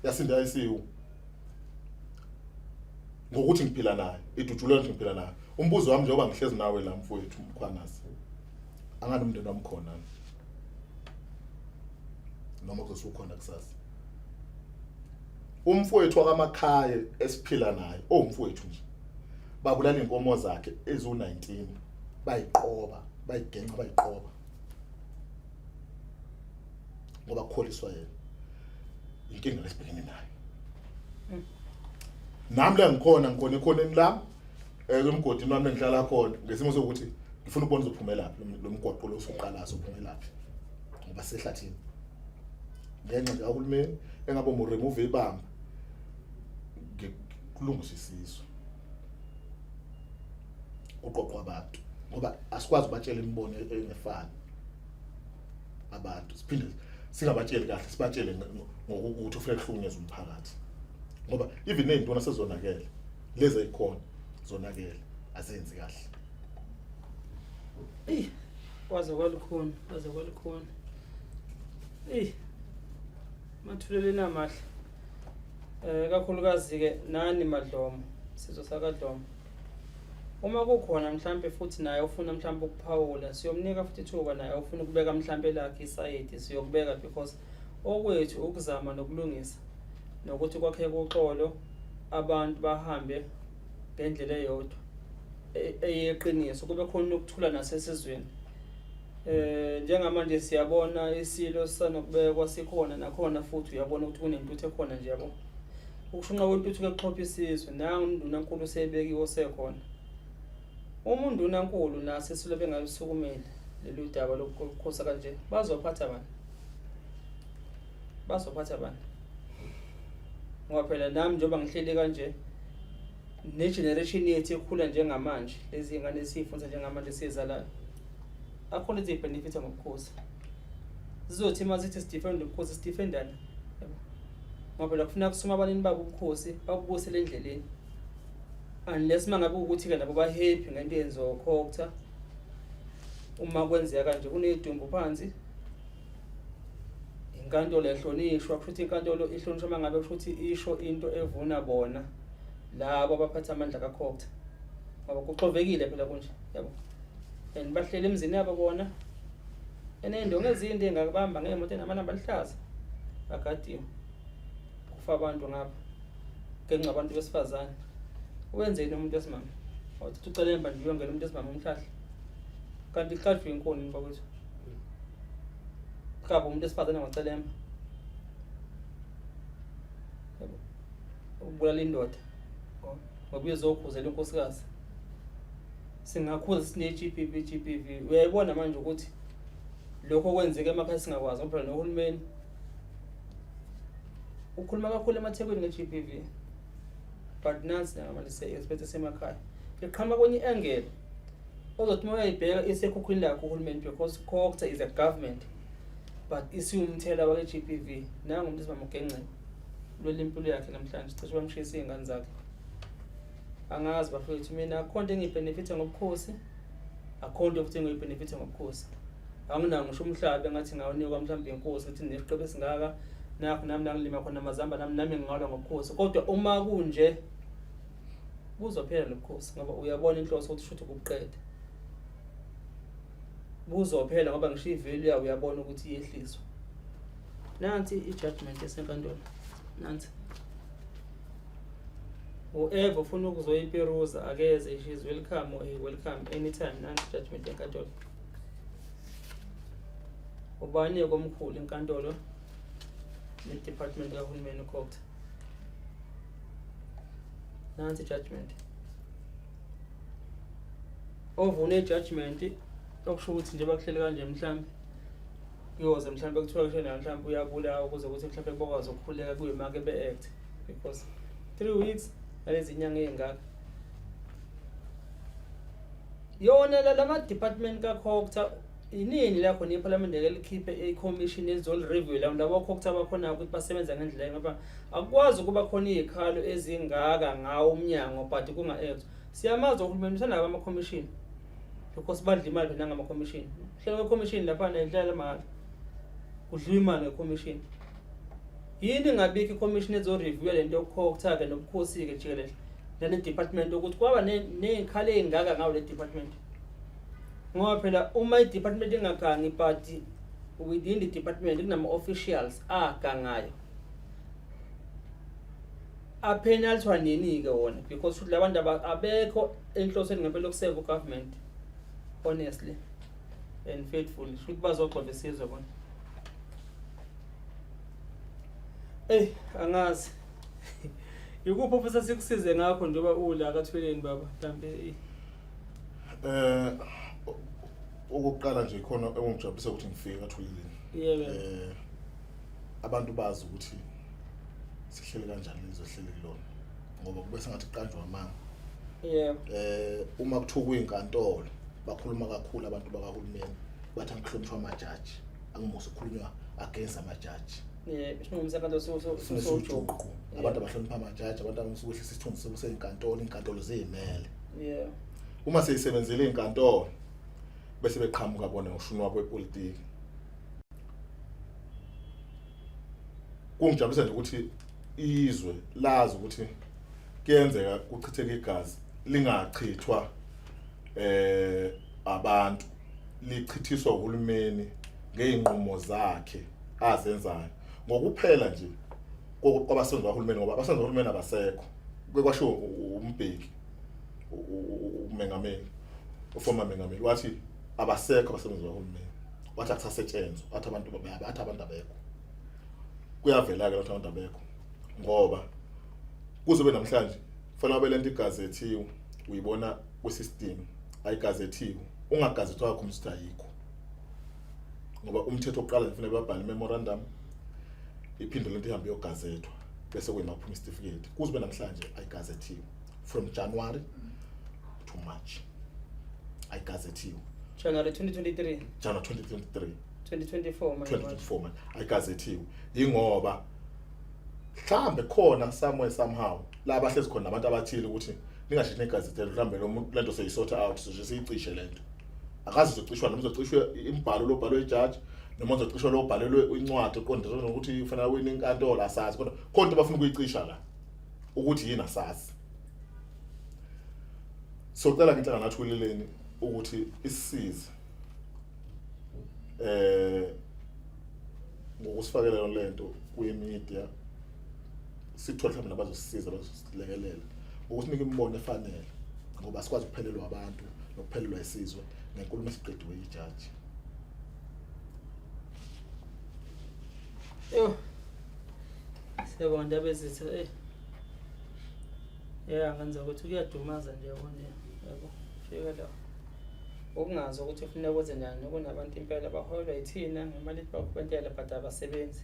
yasinda isiwu ngokuthi ngiphila naye idujule nje ngiphila naye umbuzo wami njengoba ngihlezi nawe la mfowethu umkhwanazi angani umndeni wami khona noma kuzosukhona kusasa umfowethu wakamakhaya esiphila naye umfowethu nje babulala inkomo zakhe ezu19 bayiqoba bayigenqa bayiqoba ngoba kukholiswa yena inkinga lesibhekene nayo nami la ngikhona ekhoneni lami emgodini wami engihlala khona ngesimo sokuthi ngifuna ukubona uzophumela laphi lo mgwaqo lo usuqala uzophumela laphi ngoba sehlathini ngenxa nje uhulumeni engabe remove ibamba kulungisa isizwe uqoqwa abantu ngoba asikwazi ubatshela imibono engefani abantu siphinde singabatsheli kahle sibatshele ngokuthi ufike kuhlukunyezwe umphakathi ngoba even nezintona sezonakele lezi ezikhona zonakele azenzi kahle waze kwalukhona mathulele namahle kakhulukazi ke nani Madlomo sizwe sakadlomo uma kukhona mhlambe futhi naye ufuna mhlambe ukuphawula siyomnika futhi ithuba naye ufuna ukubeka mhlambe lakhe isayidi siyokubeka because okwethu ukuzama nokulungisa nokuthi kwakhe uxolo abantu bahambe ngendlela eyodwa eyeqiniso kube khona ukuthula nasesizweni njengamanje siyabona isilo sanokubekwa sikhona nakhona futhi uyabona ukuthi kunentuthu ekhona nje yabo ukushunqa kwentuthu kexhopha isizwe nangu undunankulu sebekiwe sekhona umuntu unankulu nase silobe ngayisukumela lelo daba lokukhosa kanje bazophatha bani ngoba phela nami njengoba ngihleli kanje negeneration yethu ekhula njengamanje lezi ngane esifunza njengamanje sizalayo akhona izi benefits ngokukhosa zizothi mazithi sidefend ukukhosa sidefendana ngoba phela kufuna kusuma abanini babo ubukhosi babubusele endleleni unless mangabe ukuthi ke nabo ba happy ngento yenzo khokta uma kwenzeka kanje kunedumbu phansi inkantolo ehlonishwa futhi inkantolo ihlonishwa mangabe futhi isho into evuna bona labo abaphatha amandla kakhokta ngoba kuxovekile phela kunje yabo and bahlele emzini yabo bona enendonga ezinde engakubamba ngemoto enamanamba alihlaza akadiwe kufa abantu ngapha ngenxa abantu besifazane wenzeni umuntu esimama wathi ucelemba nje uyongena umuntu esimama umhlahla kanti ihlajwe inkoni bakwethu khaba umuntu esifazane ngocelemba ubulala indoda ngoba uyezokhuzela inkosikazi singakhuza sine GBV uyayibona manje ukuthi lokho kwenzeke emakhaya singakwazi ngoba phela nohulumeni ukhuluma kakhulu emathekwini ngeGBV but nansi ngamanje siyesphethe semakhaya iqhama kwenye angle ozothi mayibheka isekhukhwini lakho uhulumeni because COGTA is a government but isiwumthela wa GBV nangu umuntu esimama ugenqe lo Impilo yakhe namhlanje cishe bamshisa izingane zakhe angazi bafethu mina akhonto engibenefita ngobukhosi akhonto futhi engibenefita ngobukhosi anginanga ngisho umhlaba engathi ngawunikwa mhlawumbe inkosi ukuthi nesiqebe singaka nakho nami ngilima khona amazamba nami ngingawala ngobukhosi kodwa uma kunje buzophela lobukhosi ngoba uyabona inhloso ukuthi shuthu kubuqede buzophela ngoba ngisho ivalue yawo uyabona ukuthi iyehliswa nansi ijudgment yesenkantolo nansi whoever ufuna ukuzoyiperuza akeze she is welcome or welcome anytime nansi judgment yenkantolo ubani komkhulu inkantolo ne-department kahulumeni COGTA nansi judgment ovune judgment okusho ukuthi nje bakuhlele kanje mhlambi iyoze mhlambi kuthiwa kushena mhlambi uyabulawa ukuze ukuthi mhlambi bakwazi ukukhuleka kuyimake be-act because 3 weeks alezi inyanga ezingaka yona lama department kakhokta inini lakho neparlament ngelikhiphe i-commission ezol review la ndaba okhokta bakhona ukuthi basebenza ngendlela ngoba akwazi ukuba khona izikhalo ezingaka ngawo umnyango but kunga act siyamaza uhulumeni usanaka ama commission because badla imali phela ngama commission hlelo commission lapha nendlela imali kudliwa imali nge-commission yini ngabiki i-commission ezol review lento yokhokta ke nobukhosi ke jikelele lana department ukuthi kwaba nezikhalo ezingaka ngawo le department ngoba phela uma i-department ingagangi but within the department kunama officials agangayo a penalty wanini ke wona because futhi labantu abekho enhlosweni ngempela yokuseva government honestly and faithfully futhi bazoqonda isizwe bona angazi yikuphi ofisa sikusize ngakho njengoba ula kathweleni baba mhlambe okokuqala nje khona engijabulisa ukuthi ngifike kathulileni abantu bazi ukuthi sihlele kanjani lizohlele kulona ngoba kube sengathi qanjwa amanga uma kuthuka inkantolo bakhuluma kakhulu abantu bakahulumeni bathi angihlonishwa amajaji angimuse ukukhulunywa against amajaji isinqumo sakho sojuqu abantu abahlonipha amajaji abantu abasukuhle isithunzi seyinkantolo inkantolo ziyimele uma seyisebenzele inkantolo bese beqhamuka bona ngoshunwa kwepolitiki kungijabulisa nje ukuthi izwe lazi ukuthi kuyenzeka kuchitheka igazi lingachithwa abantu lichithiswa uhulumeni ngeinqumo zakhe azenzayo ngokuphela nje kwabasenzi bahulumeni ngoba abasenzi bahulumeni abasekho kwasho umbheki umengameli uformer mengameli wathi abasekho abasebenzi bahulumeni wathi akusasetshenzwa wathi abantu abekho kuyavela ke abantu abekho ngoba kuzobe namhlanje fanele abelento igazethiwe uyibona kwisystem ayigazethiwe ungagazethwa yakho umsitha ayikho ngoba umthetho oqala kufanele babhale memorandum iphinde lento ihambe yogazethwa bese kuyimaphuma certificate kuzobe namhlanje ayigazethiwe from January to March ayigazethiwe January 2023 2024 man ayigazethiwe ingoba mhlambe khona somewhere somehow la bahlezi khona abantu abathile ukuthi ningashithi negazethelo mhlambe lo lento seyisort out nje siyicishe lento akazi izocishwa noma izocishwe imbhalo lobhalwe ejudge noma izocishwa lobhalelwe incwadi eqondene ukuthi ufanele wena inkantolo asazi kodwa konke bafuna ukuyicisha la ukuthi yini asazi socela nginhlanga nathi kuleleni ukuthi isisize ngokusifakela lento kwi-media sithola mhlawumbe nabazosisiza bazosilekelela ukusinika imibono efanele ngoba sikwazi ukuphelelwa abantu nokuphelelwa isizwe ngenkulumo esiqediwe yijaji siyabonga bezitha ngenza ukuthi kuyadumaza nje konje yabo fika la ukungazi ukuthi kufanele kwenze njani kunabantu impela baholwa yithina ngemali bakhwentela but abasebenzi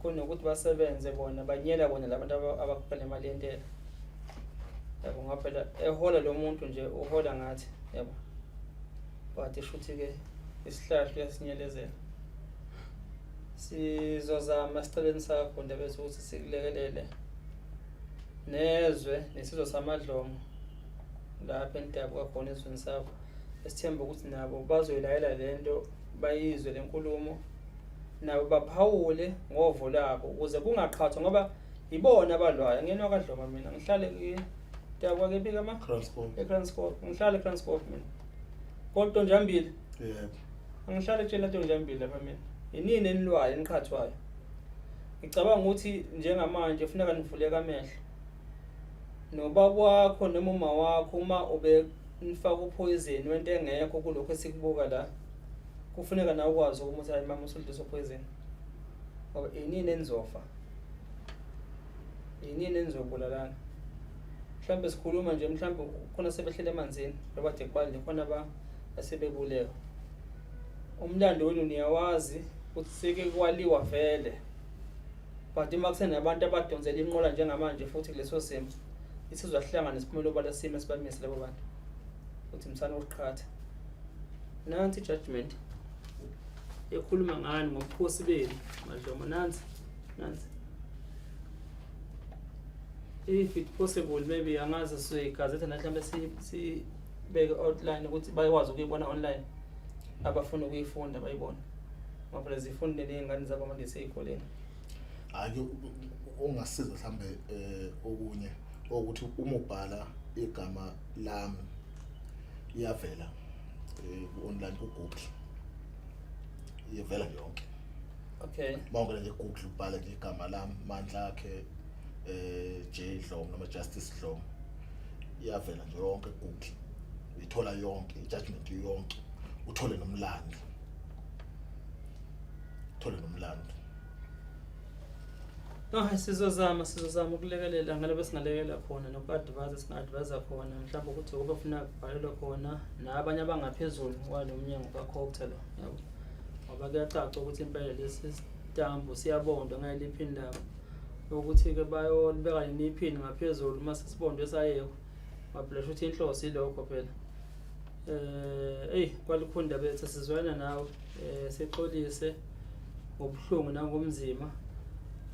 kunokuthi basebenze bona banyela bona labantu abakhupha imali yentela yabo ngaphela ehola lo muntu nje uhola ngathi yabo but ishuthi ke isihlahla yasinyelezela sizozama siceleni sakho ndaba ukuthi sikulekelele nezwe nesizwe samadlomo lapha entaba kwakhona ezweni sakho esithemba ukuthi nabo bazoyilayela lento bayizwe lenkulumo nabo baphawule ngovo labo ukuze kungaqhathwa ngoba ibona abalwayo ngenwa kaDlomo mina ngihlale entaba ke bika ama Kranskop ngihlale Kranskop mina kodwa njambili angihlale tshela into njambili lapha mina inini enilwayo eniqhathwayo ngicabanga ukuthi njengamanje kufuneka nivuleke amehlo nobaba wakho noma uma wakho uma ube nifaka upoison wento engekho kulokho esikubuka la kufuneka nawe ukwazi ukuthi hayi mama usulidisa poison ngoba inini enizofa inini enizobulalana mhlawumbe sikhuluma nje mhlawumbe khona sebehlele emanzini lokade kubalile khona asebebuleka umlando wenu niyawazi ukuthi seke kwaliwa vele but uma kusenabantu abadonsela inqola njengamanje futhi kuleso simo isizohlangana nesiphumelo balasimo esibamise labo bantu uthi msana wokuqhatha nansi judgment ekhuluma ngani ngomkhosi beli Dlomo nansi if it possible maybe angazi sigazette namhlanje sibeke outline ukuthi bayikwazi ukuyibona online abafuna ukuyifunda bayibona ngoba zifunde nezingane zabo manje seyikoleni ake ungasiza mhlambe okunye ukuthi uma ubhala igama lami iyavela online ku Google iyavela yonke okay mawungena nje Google ubhala nje igama lami Mandla akhe J Dlomo noma Justice Dlomo iyavela nje yonke Google uyithola yonke judgment yonke uthole nomlando sizozama ukulekelela ngalobe singalekelela khona noku-advise singa-advise khona mhlawumbe ukuthi kube ufuna kubhalelwa khona nabanye abangaphezulu walo mnyango kakhokutha lo yabo ngoba kuyacaca ukuthi impela lesi sitambu siyabondwa ngayiliphi indaba ukuthi-ke bayolibeka neniphini ngaphezulu uma sesibondwe sayekho ngaphela ukuthi inhloso ilokho phela kwalikhunda bethu sizwana nawe sixolise ngobuhlungu nangomzima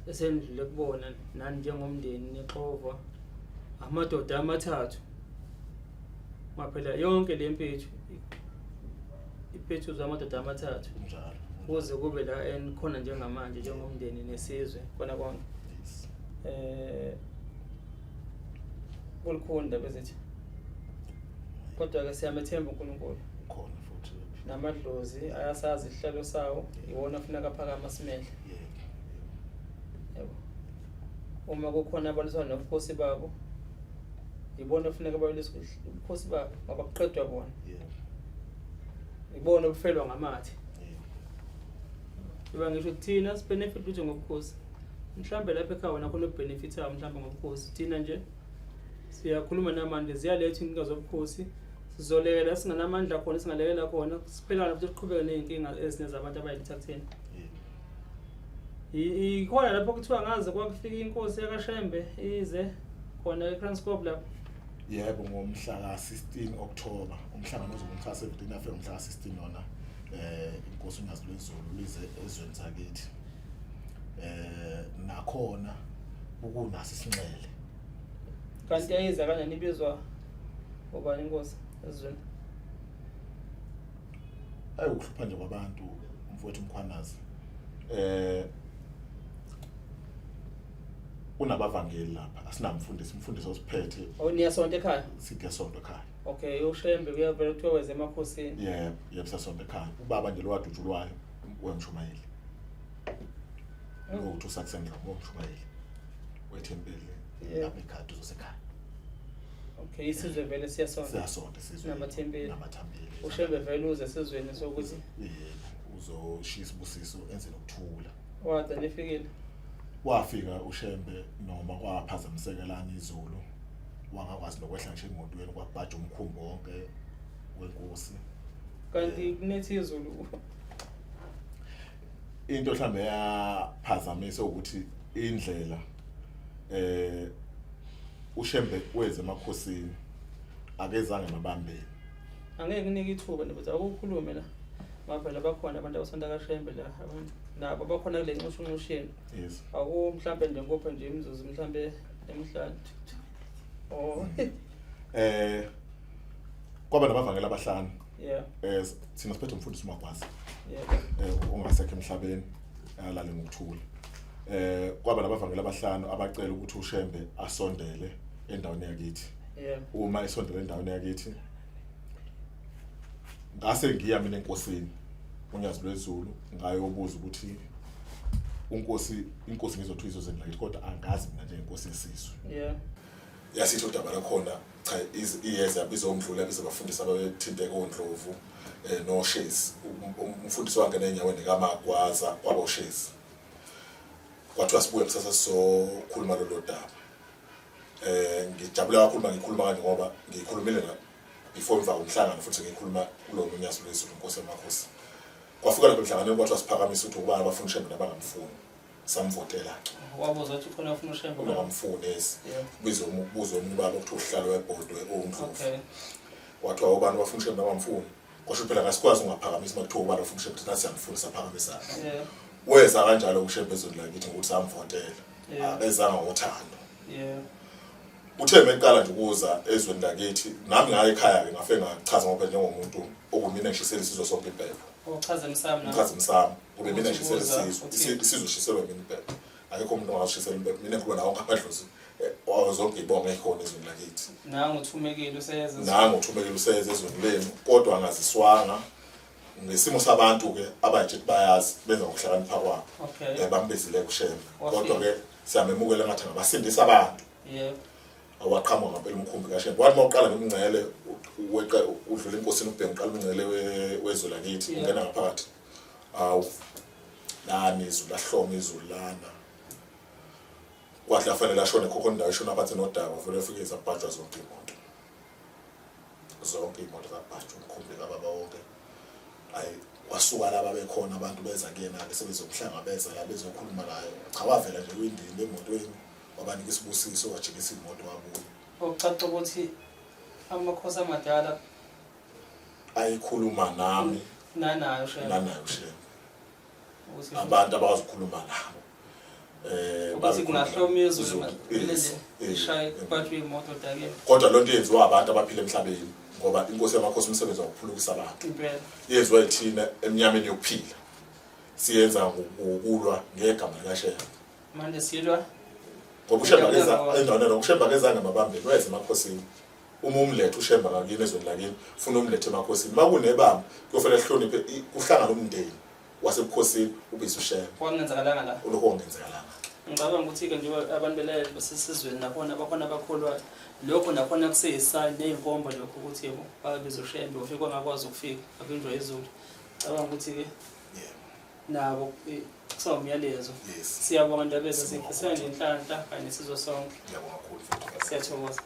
esendlule kubona nani njengomndeni nexova amadoda amathathu maphela yonke lempethu ipethu zamadoda amathathu njalo kuze kube la enkhona njengamanje njengomndeni nesizwe kona konke kulikhunda bezithi kodwa ke siyamethemba uNkulunkulu khona futhi namadlozi ayasazi isihlalo sawo iwona funeka phakama simele yebo uma kukhona abaliswa nobukhosi babo ibona funeka bayolisa ubukhosi babo ngoba kuqedwa bona ibona obufelwa ngamathi iba ngisho kuthina sibenefit ukuthi ngobukhosi mhlambe lapha ekhaya wona khona benefit ayo mhlambe ngobukhosi thina nje siyakhuluma namanje ziyaletha inkinga zobukhosi sizolekelela singanamandla khona singalekelela khona siphelana futhi siqhubeke nezinkinga ezinye zabantu abayithatheni ikhona lapho kuthiwa ngaze kwakufika inkosi yakashembe ize khona eKranskop lapho yebo ngomhla ka-16 October umhlangano ozomhla 17 afika ngomhla ka-16 yona inkosi uNyazilwezulu lize ezweni zakithi nakhona ukunaso isinxele kanti yayiza kanjani ibizwa ubani inkosi ezweni ukuhlupha nje kwabantu mfowethu Mkhwanazi unabavangeli lapha asinamfundisi osiphethe niyasonto ekhaya sikesonto ekhaya okay ushembe kuyavela kuthiwa weze emakhosini yebo sasonto ekhaya ubaba nje lo wadutshulwayo wemshumayeli ukuthi usakusendla ngomshumayeli wethempeli lapha ekhaya uzosekhaya okay isizwe vele siyasonto sizwe namathempeli namathempeli ushembe vele uze sizweni sokuthi uzoshisa isibusiso enze nokuthula wada nifikile wafika ushembe noma kwaphazamisekelana izulu wangakwazi nokwehla nje emotweni kwabhaja umkhumbi wonke wenkosi kanti kunethi izulu into mhlambe yaphazamisa ukuthi indlela ushembe weze emakhosini akezange mabambeni angeke nginike ithuba nje akukhulume la ngaphela bakhona abantu abasonta kaShembe la nabo bakhona kule nxushunxusheni yes mhlambe nje ngopha nje imizuzu mhlambe emhlanje kwaba nabavangela abahlanu thina siphethe umfundisi uMagwazi ongasekho emhlabeni alale ngokuthula kwaba nabavangela abahlanu abacela ukuthi uShembe asondele endaweni yakithi uma esondele endaweni yakithi ngase ngiya mina enkosini uNyazilwezulu ngayobuza ukuthi inkosi ngizothu izozenza ngithi kodwa angazi mina nje inkosi yesizwe yasithi udaba lakhona cha iyeza bizomdlula bizobafundisa abathinteka ondlovu noShezi umfundisi wange nenyaweni kaMagwaza kwaboShezi kwathiwa sibuye kusasa sokhuluma lolu daba ngijabula kakhulu ngikhuluma kanje ngoba ngikhulumile na before emva komhlangano futhi ngikhuluma kulo uNyazilwezulu inkosi yamakhosi kwafika lapho emhlanganweni kwathiwa siphakamisa ukuthi ubani abafuna uShembe nabangamfuni samvotela wabuzwa ukuthi khona ufuna ushembe ungamfunesi ubuzwe umnibalo ukuthi uhlalo webhodwe ongdlovu okay wathi awubani bafuna ushembe abamfuni kwasho phela ngasikwazi ungaphakamisa makuthiwa ubani ufuna ushembe nathi siyamfuna saphakamisana weza kanjalo ushembe ezweni lakithi ukuthi samvotela akezanga ngothando uthe meqala nje ukuza ezweni lakithi nami ngaye ekhaya ke ngafe ngachaza ngoba njengomuntu okumina ngishisela isizwe sonke impela uchaza emsamo na uchaza emsamo ube mina ngishisela isizwe shisela mina impela akekho umuntu ongashisela impela mina ngikhuluma nawo ngamadlozi zonke ibonga ekhona ezweni lakithi nangu uthumekile useze ezweni lenu kodwa angaziswanga ngesimo sabantu ke abaje bayazi benza ukuhlakanipha kwabo bambezile kushembe kodwa ke siyamemukela ngathi ngabasindisa abantu awaqhamuka ngempela umkhumbi kaShembe wathi mawuqala ngemingcele weqa udlula inkosini ubheka uqala umingcele wezwe lakithi ungena ngaphakathi awu nani izulu lahloma izulu lana kwathi lafanele ashone khokho ndawo ishona phansi nodaba vele ufike zabhajwa zonke imoto zabhajwa umkhumbi kababa wonke ayi wasuka laba bekhona abantu beza kuyena ke sebezomhlangabeza la bezokhuluma naye cha wavela nje windini emotweni wabanika isibusiso wajikisa imoto wabuya ucaca ukuthi amakhosi amadala ayikhuluma nami nanayo shembe abantu abazikhuluma nabo ukuthi kungahloma izulu nje ishaye kwathi imoto dakeni kodwa lonto yenziwa abantu abaphila emhlabeni ngoba inkosi yamakhosi umsebenzi wokuphulukisa abantu impela yenziwa ithina eminyameni yokuphila siyenza ngokulwa ngegama likaShembe manje silwa ngoba uShembe endaweni uShembe akezange mabambeni weze emakhosini uma umlethe uShembe ngakini ezweni lakini ufuna umlethe emakhosini makunebamba kuyofanele sihloniphe kuhlangana umndeni wasebukhosini ubize uShembe kwangenzakalanga la uloko ngenzakalanga ngicabanga ukuthi ke nje abantu belele basesizweni nakhona bakhona bakholwa lokho nakhona kuseyisayini neyinkomba lokho ukuthi yebo babize uShembe ufike kwangakwazi ukufika akwinjwa izulu ngicabanga ukuthi ke nabo kusawumyalezo siyabonga ndabeza siphisana ngenhlanhla kanye nesizwe sonke ngiyabonga kakhulu siyathokoza